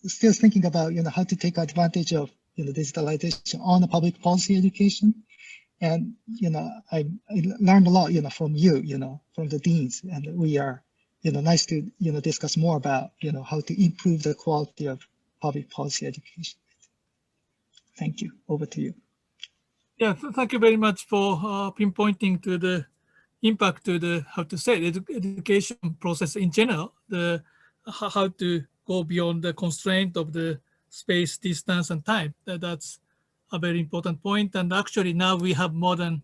still thinking about, how to take advantage of, digitalization on the public policy education. And, I learned a lot, from you, from the deans, and we are, nice to, discuss more about, how to improve the quality of public policy education. Thank you. Over to you. Yeah, thank you very much for pinpointing to the impact to the, how to say, the education process in general, the how to go beyond the constraint of the space, distance, and time. That's a very important point. And actually now we have more than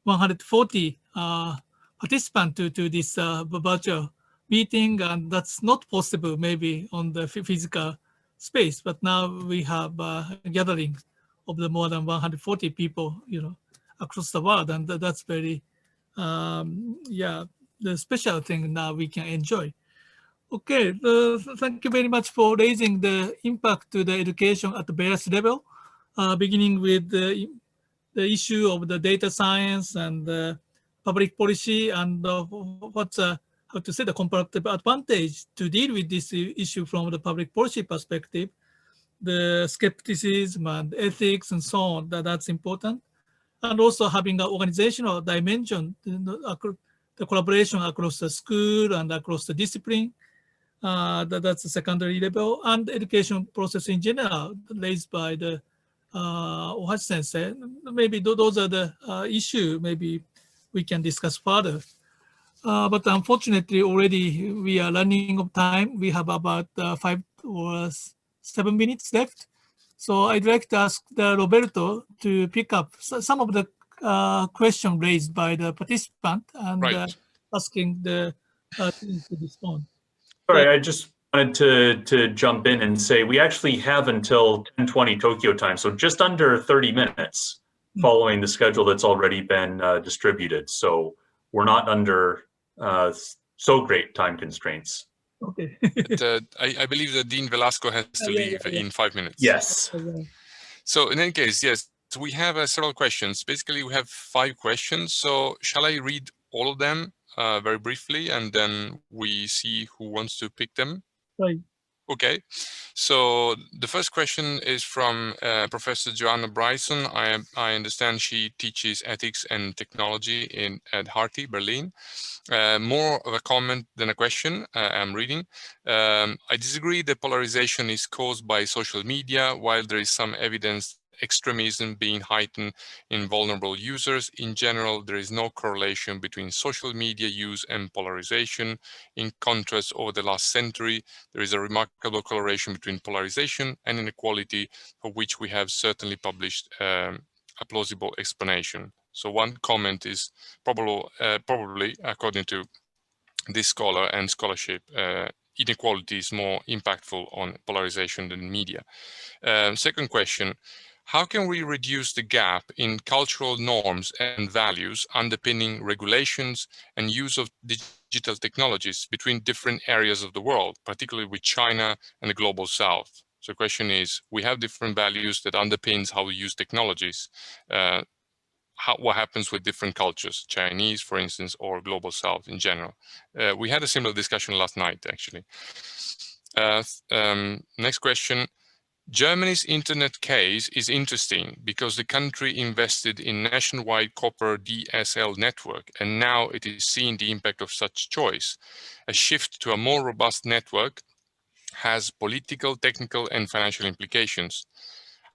140 participants to this virtual meeting, and that's not possible maybe on the physical space. But now we have a gathering of the more than 140 people, across the world, and that's very, the special thing now we can enjoy. Okay, thank you very much for raising the impact to the education at the various level, beginning with the issue of the data science and public policy, and what's how to say the comparative advantage to deal with this issue from the public policy perspective, the skepticism and ethics and so on. That's important, and also having an organizational dimension, the collaboration across the school and across the discipline. That's the secondary level, and the education process in general raised by the Ohashi sensei. Maybe those are the issue maybe we can discuss further. But unfortunately, already we are running of time. We have about 5 or 7 minutes left. So I'd like to ask Roberto to pick up some of the questions raised by the participant and asking the team to respond. Sorry, I just wanted to jump in and say we actually have until 10:20 Tokyo time, so just under 30 minutes following the schedule that's already been distributed. So we're not under so great time constraints. Okay. But, I believe that Dean Velasco has to leave in 5 minutes. Yes. So in any case, yes, so we have several questions. Basically, we have 5 questions. So shall I read all of them very briefly, and then we see who wants to pick them? Right. Okay, so the first question is from Professor Joanna Bryson. I understand she teaches ethics and technology at Hertie, Berlin. More of a comment than a question. I'm reading. I disagree that polarization is caused by social media, while there is some evidence extremism being heightened in vulnerable users. In general, there is no correlation between social media use and polarization. In contrast, over the last century, there is a remarkable correlation between polarization and inequality, for which we have certainly published a plausible explanation. So one comment is probably, according to this scholar and scholarship, inequality is more impactful on polarization than media. Second question, how can we reduce the gap in cultural norms and values underpinning regulations and use of digital technologies between different areas of the world, particularly with China and the global South? So the question is, we have different values that underpins how we use technologies. What happens with different cultures, Chinese, for instance, or global South in general? We had a similar discussion last night, actually. Next question. Germany's internet case is interesting because the country invested in nationwide copper DSL network, and now it is seeing the impact of such choice. A shift to a more robust network has political, technical, and financial implications.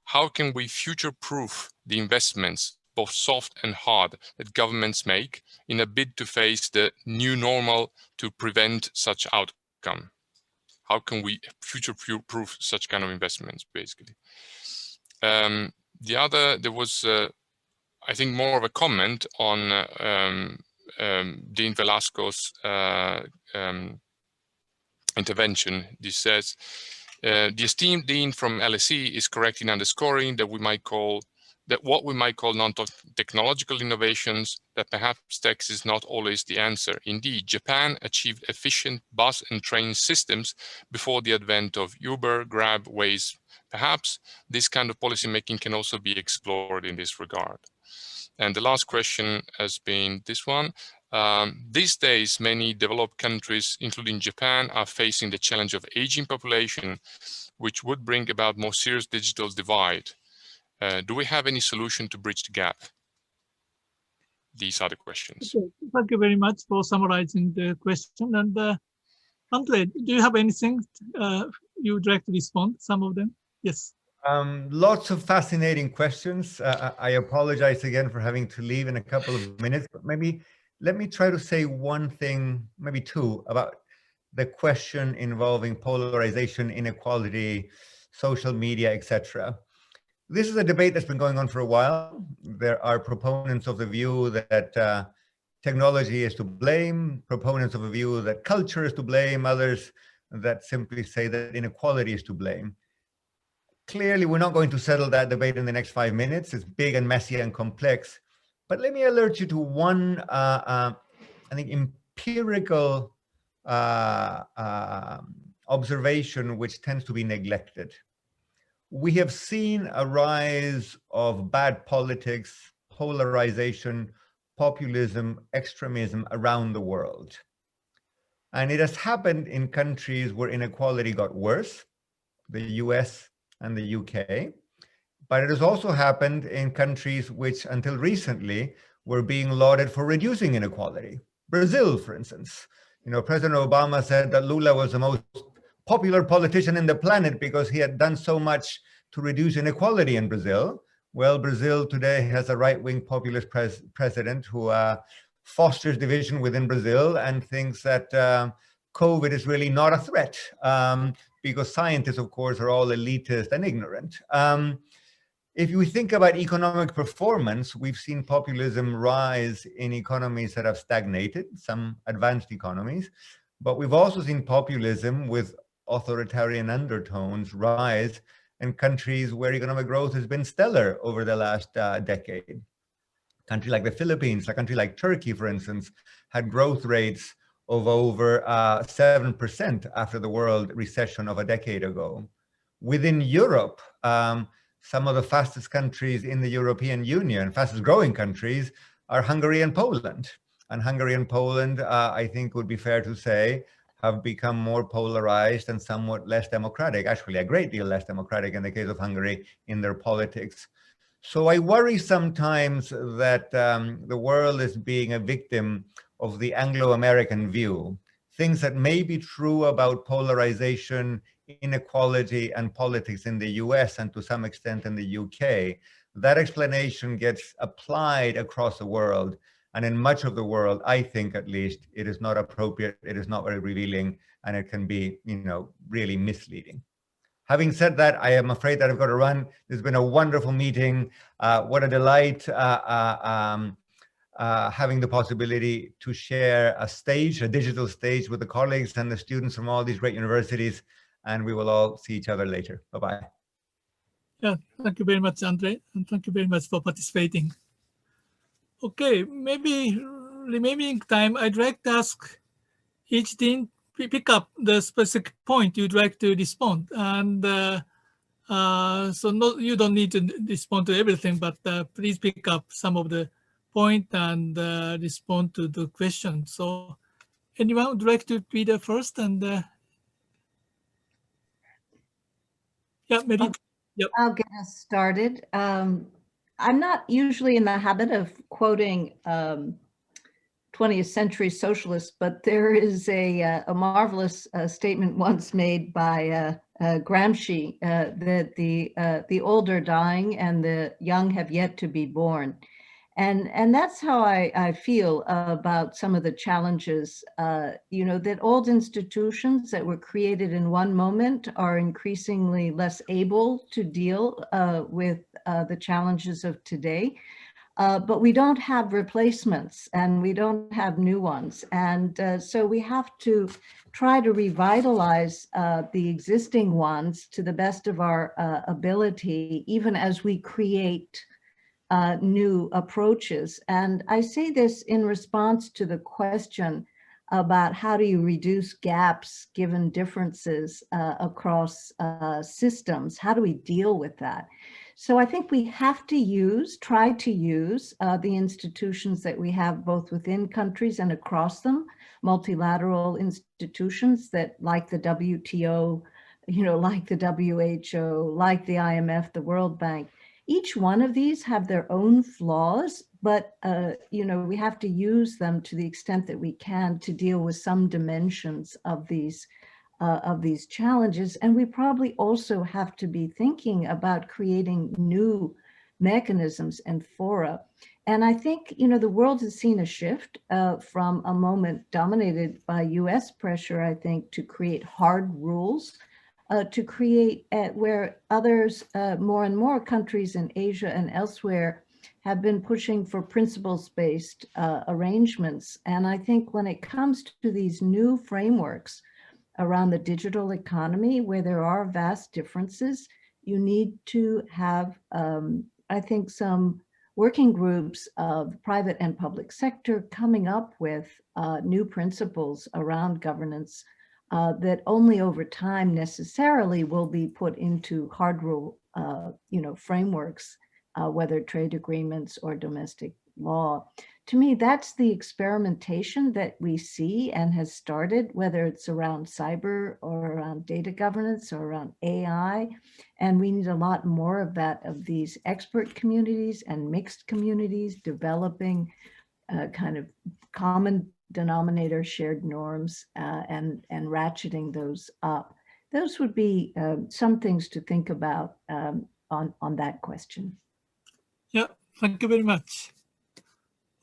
How can we future-proof the investments, both soft and hard, that governments make in a bid to face the new normal to prevent such outcome? How can we future-proof such kind of investments, basically? There was, I think, more of a comment on Dean Velasco's intervention. This says, the esteemed Dean from LSE is correct in underscoring that what we might call non-technological innovations, that perhaps tech is not always the answer. Indeed, Japan achieved efficient bus and train systems before the advent of Uber, Grab, Waze. Perhaps this kind of policymaking can also be explored in this regard. And the last question has been this one. These days, many developed countries, including Japan, are facing the challenge of aging population, which would bring about more serious digital divide. Do we have any solution to bridge the gap? These are the questions. Okay. Thank you very much for summarizing the question. And Andre, do you have anything you would like to respond? Some of them? Yes. Lots of fascinating questions. I apologize again for having to leave in a couple of minutes, but maybe let me try to say one thing, maybe two, about the question involving polarization, inequality, social media, etc. This is a debate that's been going on for a while. There are proponents of the view that technology is to blame, proponents of a view that culture is to blame, others that simply say that inequality is to blame. Clearly, we're not going to settle that debate in the next 5 minutes. It's big and messy and complex. But let me alert you to one, I think, empirical observation which tends to be neglected. We have seen a rise of bad politics, polarization, populism, extremism around the world. And it has happened in countries where inequality got worse, the US and the UK. But it has also happened in countries which until recently were being lauded for reducing inequality. Brazil, for instance. You know, President Obama said that Lula was the most popular politician in the planet because he had done so much to reduce inequality in Brazil. Well, Brazil today has a right-wing populist president who fosters division within Brazil and thinks that COVID is really not a threat because scientists, of course, are all elitist and ignorant. If you think about economic performance, we've seen populism rise in economies that have stagnated, some advanced economies, but we've also seen populism with authoritarian undertones rise in countries where economic growth has been stellar over the last decade. A country like the Philippines, a country like Turkey, for instance, had growth rates of over 7% after the world recession of a decade ago. Within Europe, some of the fastest countries in the European Union, fastest growing countries, are Hungary and Poland. And Hungary and Poland, I think would be fair to say, have become more polarized and somewhat less democratic, actually a great deal less democratic in the case of Hungary in their politics. So I worry sometimes that the world is being a victim of the Anglo-American view. Things that may be true about polarization, inequality, and politics in the US and to some extent in the UK, that explanation gets applied across the world. And in much of the world, I think at least, it is not appropriate, it is not very revealing, and it can be, you know, really misleading. Having said that, I am afraid that I've got to run. This has been a wonderful meeting. What a delight having the possibility to share a stage, a digital stage with the colleagues and the students from all these great universities. And we will all see each other later. Bye-bye. Yeah, thank you very much, Andre, and thank you very much for participating. Okay, maybe remaining time, I'd like to ask each team pick up the specific point you'd like to respond. And so you don't need to respond to everything, but please pick up some of the point and respond to the question. So anyone would like to be the first? And yeah, maybe. Okay. Yep. I'll get us started. I'm not usually in the habit of quoting 20th century socialists, but there is a marvelous statement once made by Gramsci that the old are dying and the young have yet to be born. And that's how I feel about some of the challenges, you know, that old institutions that were created in one moment are increasingly less able to deal with the challenges of today. But we don't have replacements and we don't have new ones. And so we have to try to revitalize the existing ones to the best of our ability, even as we create new approaches. And I say this in response to the question about how do you reduce gaps given differences across systems? How do we deal with that? So I think we have to try to use the institutions that we have both within countries and across them, multilateral institutions that like the WTO, you know, like the WHO, like the IMF, the World Bank. Each one of these have their own flaws, but you know, we have to use them to the extent that we can to deal with some dimensions of these challenges. And we probably also have to be thinking about creating new mechanisms and fora. And I think, the world has seen a shift from a moment dominated by US pressure, I think, to create hard rules, to create where others, more and more countries in Asia and elsewhere have been pushing for principles-based arrangements. And I think when it comes to these new frameworks around the digital economy, where there are vast differences, you need to have, I think, some working groups of private and public sector coming up with new principles around governance that only over time necessarily will be put into hard rule, frameworks, whether trade agreements or domestic law. To me, that's the experimentation that we see and has started, whether it's around cyber or around data governance or around AI. And we need a lot more of that, of these expert communities and mixed communities developing kind of common denominator, shared norms, and ratcheting those up. Those would be some things to think about on that question. Yeah, thank you very much.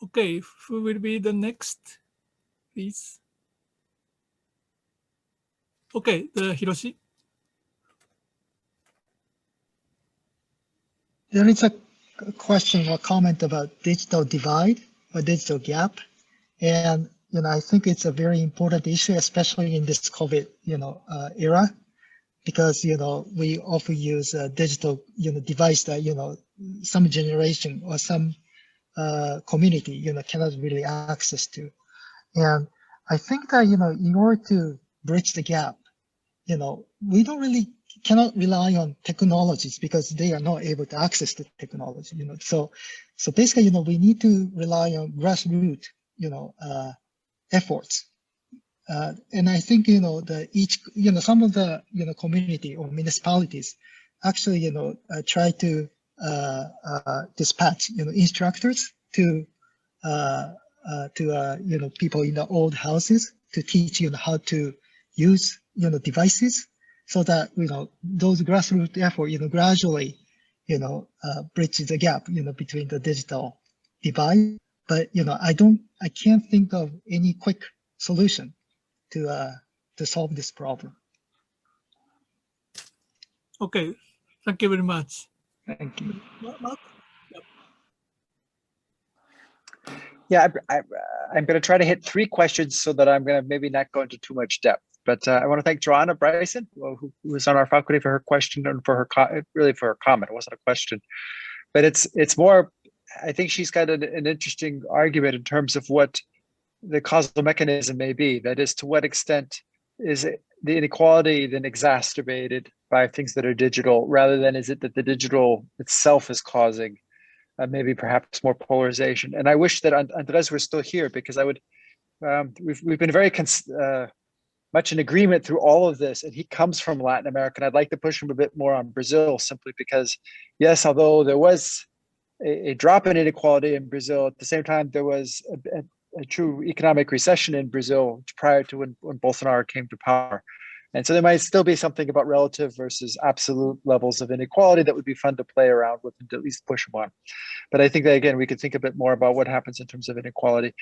Okay, who will be the next, please? Okay, the Hiroshi. There is a question or comment about digital divide or digital gap. And, I think it's a very important issue, especially in this COVID, era, because, we often use a digital, device that, some generation or some community, cannot really access to. And I think that, in order to bridge the gap, we cannot rely on technologies because they are not able to access the technology, So basically, we need to rely on grassroots, efforts. And I think, some of the, community or municipalities actually, try to dispatch, instructors to people in the old houses to teach, how to use, devices so that, those grassroots effort, gradually, bridges the gap, between the digital divide. But, I can't think of any quick solution to solve this problem. Okay, thank you very much. Thank you. Mark? Yeah, I'm going to try to hit 3 questions so that I'm going to maybe not go into too much depth. But I want to thank Janow Bryson, who was on our faculty, for her question and for her for her comment. It wasn't a question, but it's more. I think she's got an interesting argument in terms of what the causal mechanism may be. That is, to what extent is the inequality then exacerbated by things that are digital, rather than is it that the digital itself is causing maybe perhaps more polarization. And I wish that Andres were still here, because I would. We've been very much in agreement through all of this, and he comes from Latin America, and I'd like to push him a bit more on Brazil, simply because, yes, although there was a drop in inequality in Brazil, at the same time there was a true economic recession in Brazil prior to when Bolsonaro came to power. And so there might still be something about relative versus absolute levels of inequality that would be fun to play around with and to at least push them on. But I think that, again, we could think a bit more about what happens in terms of inequality.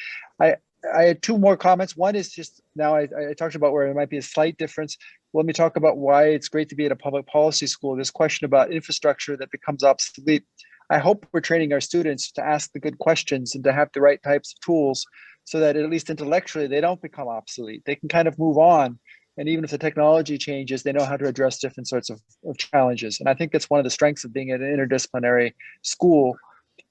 I had 2 more comments. One is just, now I talked about where there might be a slight difference. Let me talk about why it's great to be at a public policy school. This question about infrastructure that becomes obsolete. I hope we're training our students to ask the good questions and to have the right types of tools so that at least intellectually they don't become obsolete. They can kind of move on. And even if the technology changes, they know how to address different sorts of challenges. And I think that's one of the strengths of being at an interdisciplinary school,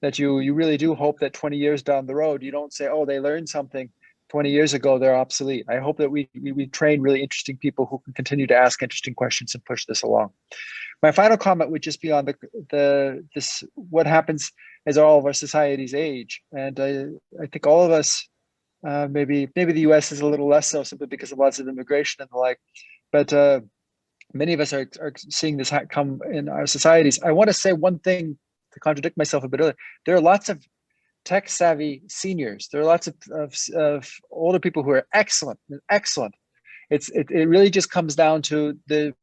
that you really do hope that 20 years down the road, you don't say, oh, they learned something 20 years ago, they're obsolete. I hope that we train really interesting people who can continue to ask interesting questions and push this along. My final comment would just be on this what happens as all of our societies age. And I think all of us, maybe the US is a little less so, simply because of lots of immigration and the like, but many of us are seeing this come in our societies. I want to say one thing to contradict myself a bit earlier. There are lots of tech savvy seniors. There are lots of older people who are excellent. It really just comes down to the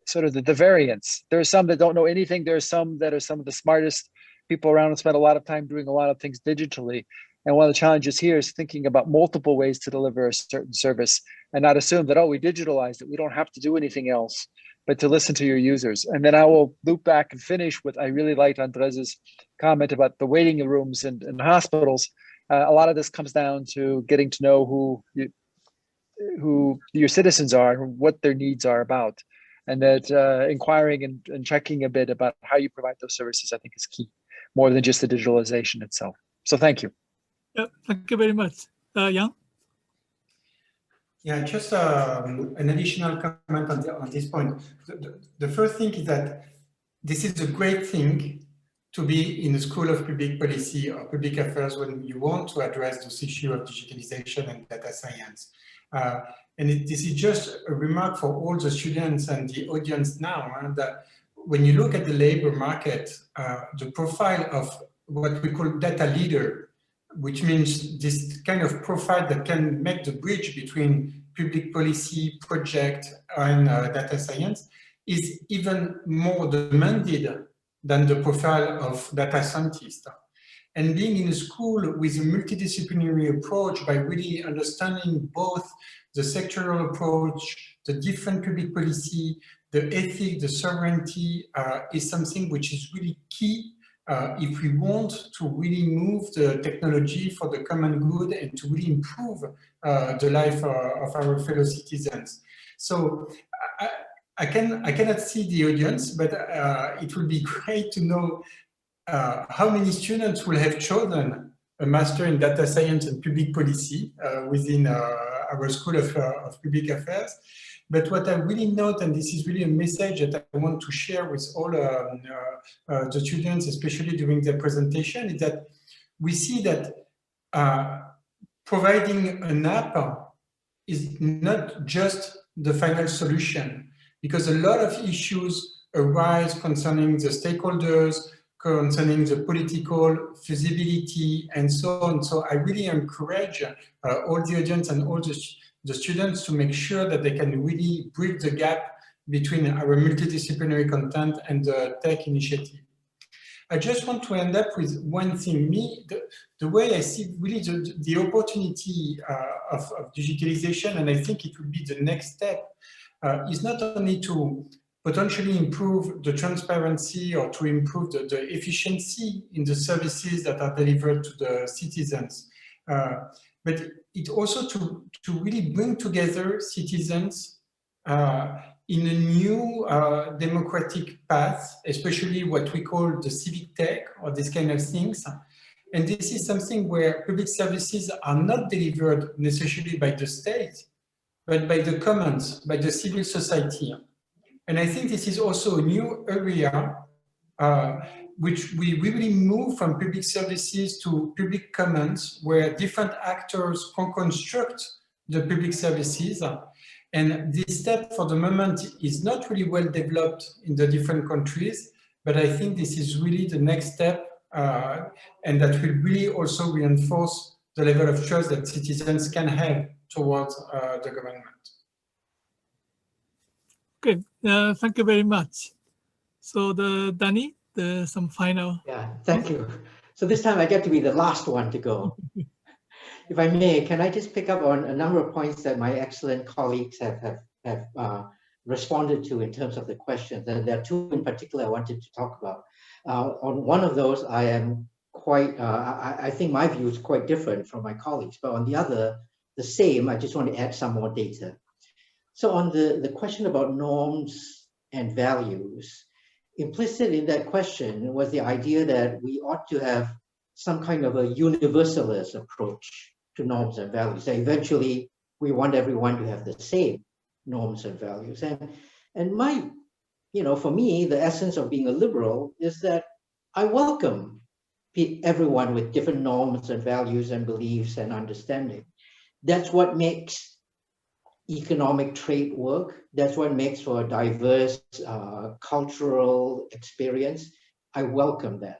sort of the variance. There are some that don't know anything. There are some that are some of the smartest people around and spend a lot of time doing a lot of things digitally. And one of the challenges here is thinking about multiple ways to deliver a certain service and not assume that, oh, we digitalized it, we don't have to do anything else, but to listen to your users. And then I will loop back and finish with, I really liked Andres' comment about the waiting rooms in hospitals. A lot of this comes down to getting to know who your citizens are and what their needs are about. And that inquiring and checking a bit about how you provide those services, I think, is key, more than just the digitalization itself. So thank you. Yeah, thank you very much. Jan? Yeah, just an additional comment on this point. The first thing is that this is a great thing to be in the School of Public Policy or Public Affairs when you want to address this issue of digitalization and data science. This is just a remark for all the students and the audience now, that when you look at the labor market, the profile of what we call data leader, which means this kind of profile that can make the bridge between public policy, project, and data science, is even more demanded than the profile of data scientist. And being in a school with a multidisciplinary approach by really understanding both the sectoral approach, the different public policy, the ethics, the sovereignty is something which is really key if we want to really move the technology for the common good and to really improve the life of our fellow citizens. So I cannot see the audience, but it would be great to know how many students will have chosen a master in data science and public policy within our School of Public Affairs. But what I really note, and this is really a message that I want to share with all the students, especially during their presentation, is that we see that providing an app is not just the final solution, because a lot of issues arise concerning the stakeholders, concerning the political feasibility, and so on. So I really encourage all the audience and all the students to make sure that they can really bridge the gap between our multidisciplinary content and the tech initiative. I just want to end up with one thing. The way I see really the opportunity of digitalization, and I think it will be the next step, is not only to potentially improve the transparency or to improve the efficiency in the services that are delivered to the citizens, but it also to really bring together citizens in a new democratic path, especially what we call the civic tech or these kind of things. And this is something where public services are not delivered necessarily by the state, but by the commons, by the civil society. And I think this is also a new area which we really move from public services to public commons, where different actors can construct the public services. And this step for the moment is not really well developed in the different countries, but I think this is really the next step, and that will really also reinforce the level of trust that citizens can have towards the government. Good. Thank you very much. So Danny, some final. Yeah, thank you. So this time I get to be the last one to go. If I may, can I just pick up on a number of points that my excellent colleagues have responded to in terms of the questions. And there are two in particular I wanted to talk about. On one of those, I am quite, I think my view is quite different from my colleagues, but on the other, the same. I just want to add some more data. So on the question about norms and values, implicit in that question was the idea that we ought to have some kind of a universalist approach to norms and values. That eventually, we want everyone to have the same norms and values. And my, for me, the essence of being a liberal is that I welcome everyone with different norms and values and beliefs and understanding. That's what makes economic trade work. That's what makes for a diverse cultural experience. I welcome that.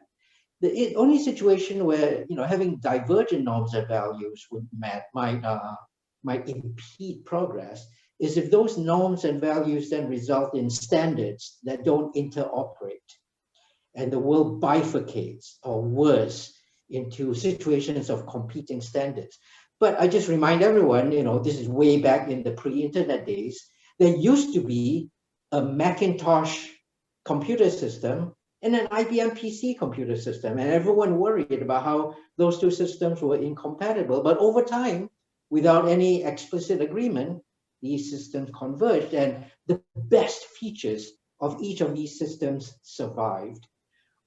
The only situation where having divergent norms and values might impede progress is if those norms and values then result in standards that don't interoperate. and the world bifurcates, or worse, into situations of competing standards. But I just remind everyone, this is way back in the pre-internet days, there used to be a Macintosh computer system and an IBM PC computer system, and everyone worried about how those two systems were incompatible. But over time, without any explicit agreement, these systems converged, and the best features of each of these systems survived.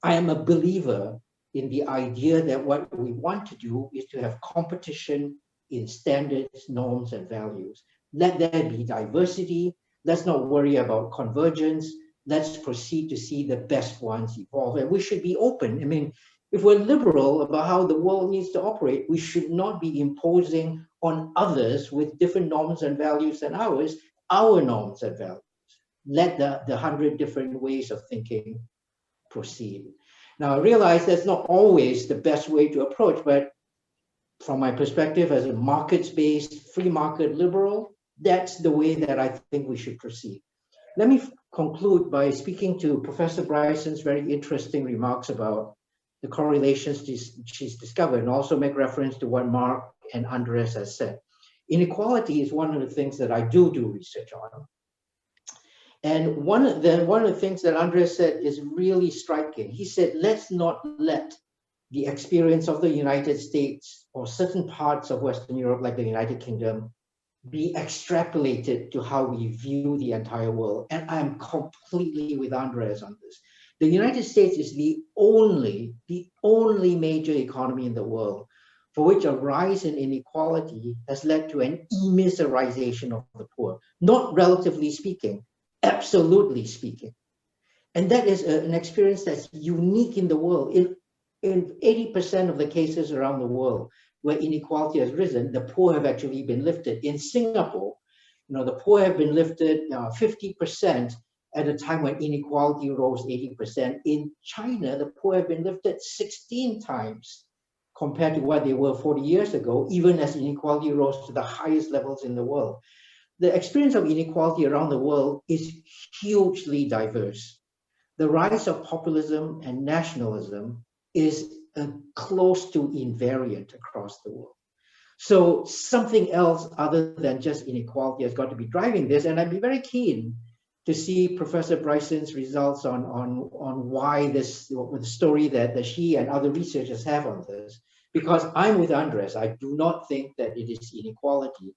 I am a believer in the idea that what we want to do is to have competition in standards, norms, and values. Let there be diversity. Let's not worry about convergence. Let's proceed to see the best ones evolve. And we should be open. I mean, if we're liberal about how the world needs to operate, we should not be imposing on others with different norms and values than ours, our norms and values. Let the 100 different ways of thinking proceed. Now, I realize that's not always the best way to approach, but from my perspective as a markets-based, free market liberal, that's the way that I think we should proceed. Let me conclude by speaking to Professor Bryson's very interesting remarks about the correlations she's discovered, and also make reference to what Mark and Andres has said. Inequality is one of the things that I do research on. And one of the things that Andres said is really striking. He said, let's not let the experience of the United States or certain parts of Western Europe, like the United Kingdom, be extrapolated to how we view the entire world. And I'm completely with Andres on this. The United States is the only major economy in the world for which a rise in inequality has led to an immiserization of the poor, not relatively speaking, absolutely speaking. And that is an experience that's unique in the world. In 80% of the cases around the world where inequality has risen, the poor have actually been lifted. In Singapore, the poor have been lifted 50% at a time when inequality rose 80%. In China, the poor have been lifted 16 times compared to what they were 40 years ago, even as inequality rose to the highest levels in the world. The experience of inequality around the world is hugely diverse. The rise of populism and nationalism is close to invariant across the world. So something else other than just inequality has got to be driving this. And I'd be very keen to see Professor Bryson's results on why the story that she and other researchers have on this, because I'm with Andres. I do not think that it is inequality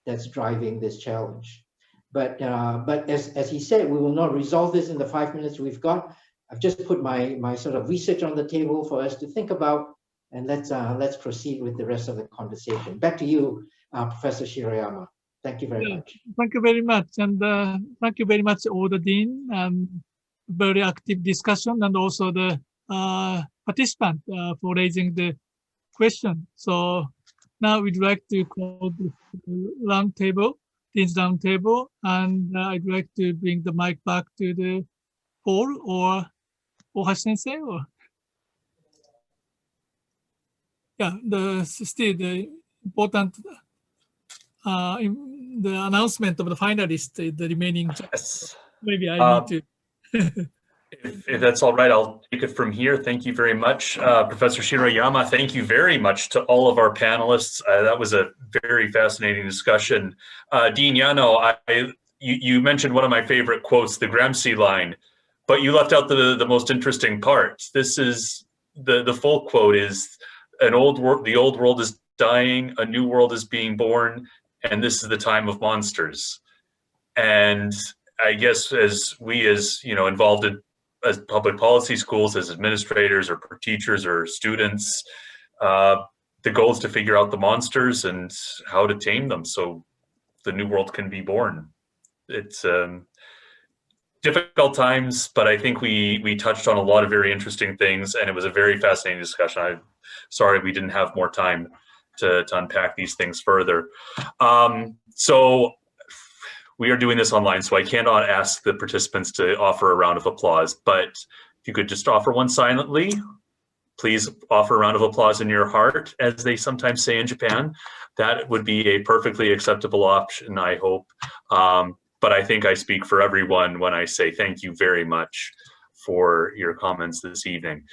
that's driving this challenge. But as he said, we will not resolve this in the 5 minutes we've got. I've just put my sort of research on the table for us to think about, and let's proceed with the rest of the conversation. Back to you, Professor Shirayama. Thank you very much. Thank you very much, and thank you very much, all the dean. Very active discussion, and also the participant for raising the question. So now we'd like to call the roundtable, Dean's Roundtable, and I'd like to bring the mic back to the Paul or Ohashi Sensei, or still the important the announcement of the finalists, the remaining. Yes. Maybe I need to. If that's all right, I'll take it from here. Thank you very much, Professor Shirayama. Thank you very much to all of our panelists. That was a very fascinating discussion. Dean Janow, you mentioned one of my favorite quotes, the Gramsci line, but you left out the most interesting part. This is the full quote is, the old world is dying, a new world is being born, and this is the time of monsters. And I guess as involved in as public policy schools, as administrators or teachers or students, the goal is to figure out the monsters and how to tame them so the new world can be born. It's difficult times, but I think we touched on a lot of very interesting things, and it was a very fascinating discussion. I'm sorry we didn't have more time to unpack these things further. So we are doing this online, so I cannot ask the participants to offer a round of applause, but if you could just offer one silently, please offer a round of applause in your heart, as they sometimes say in Japan. That would be a perfectly acceptable option, I hope. But I think I speak for everyone when I say thank you very much for your comments this evening.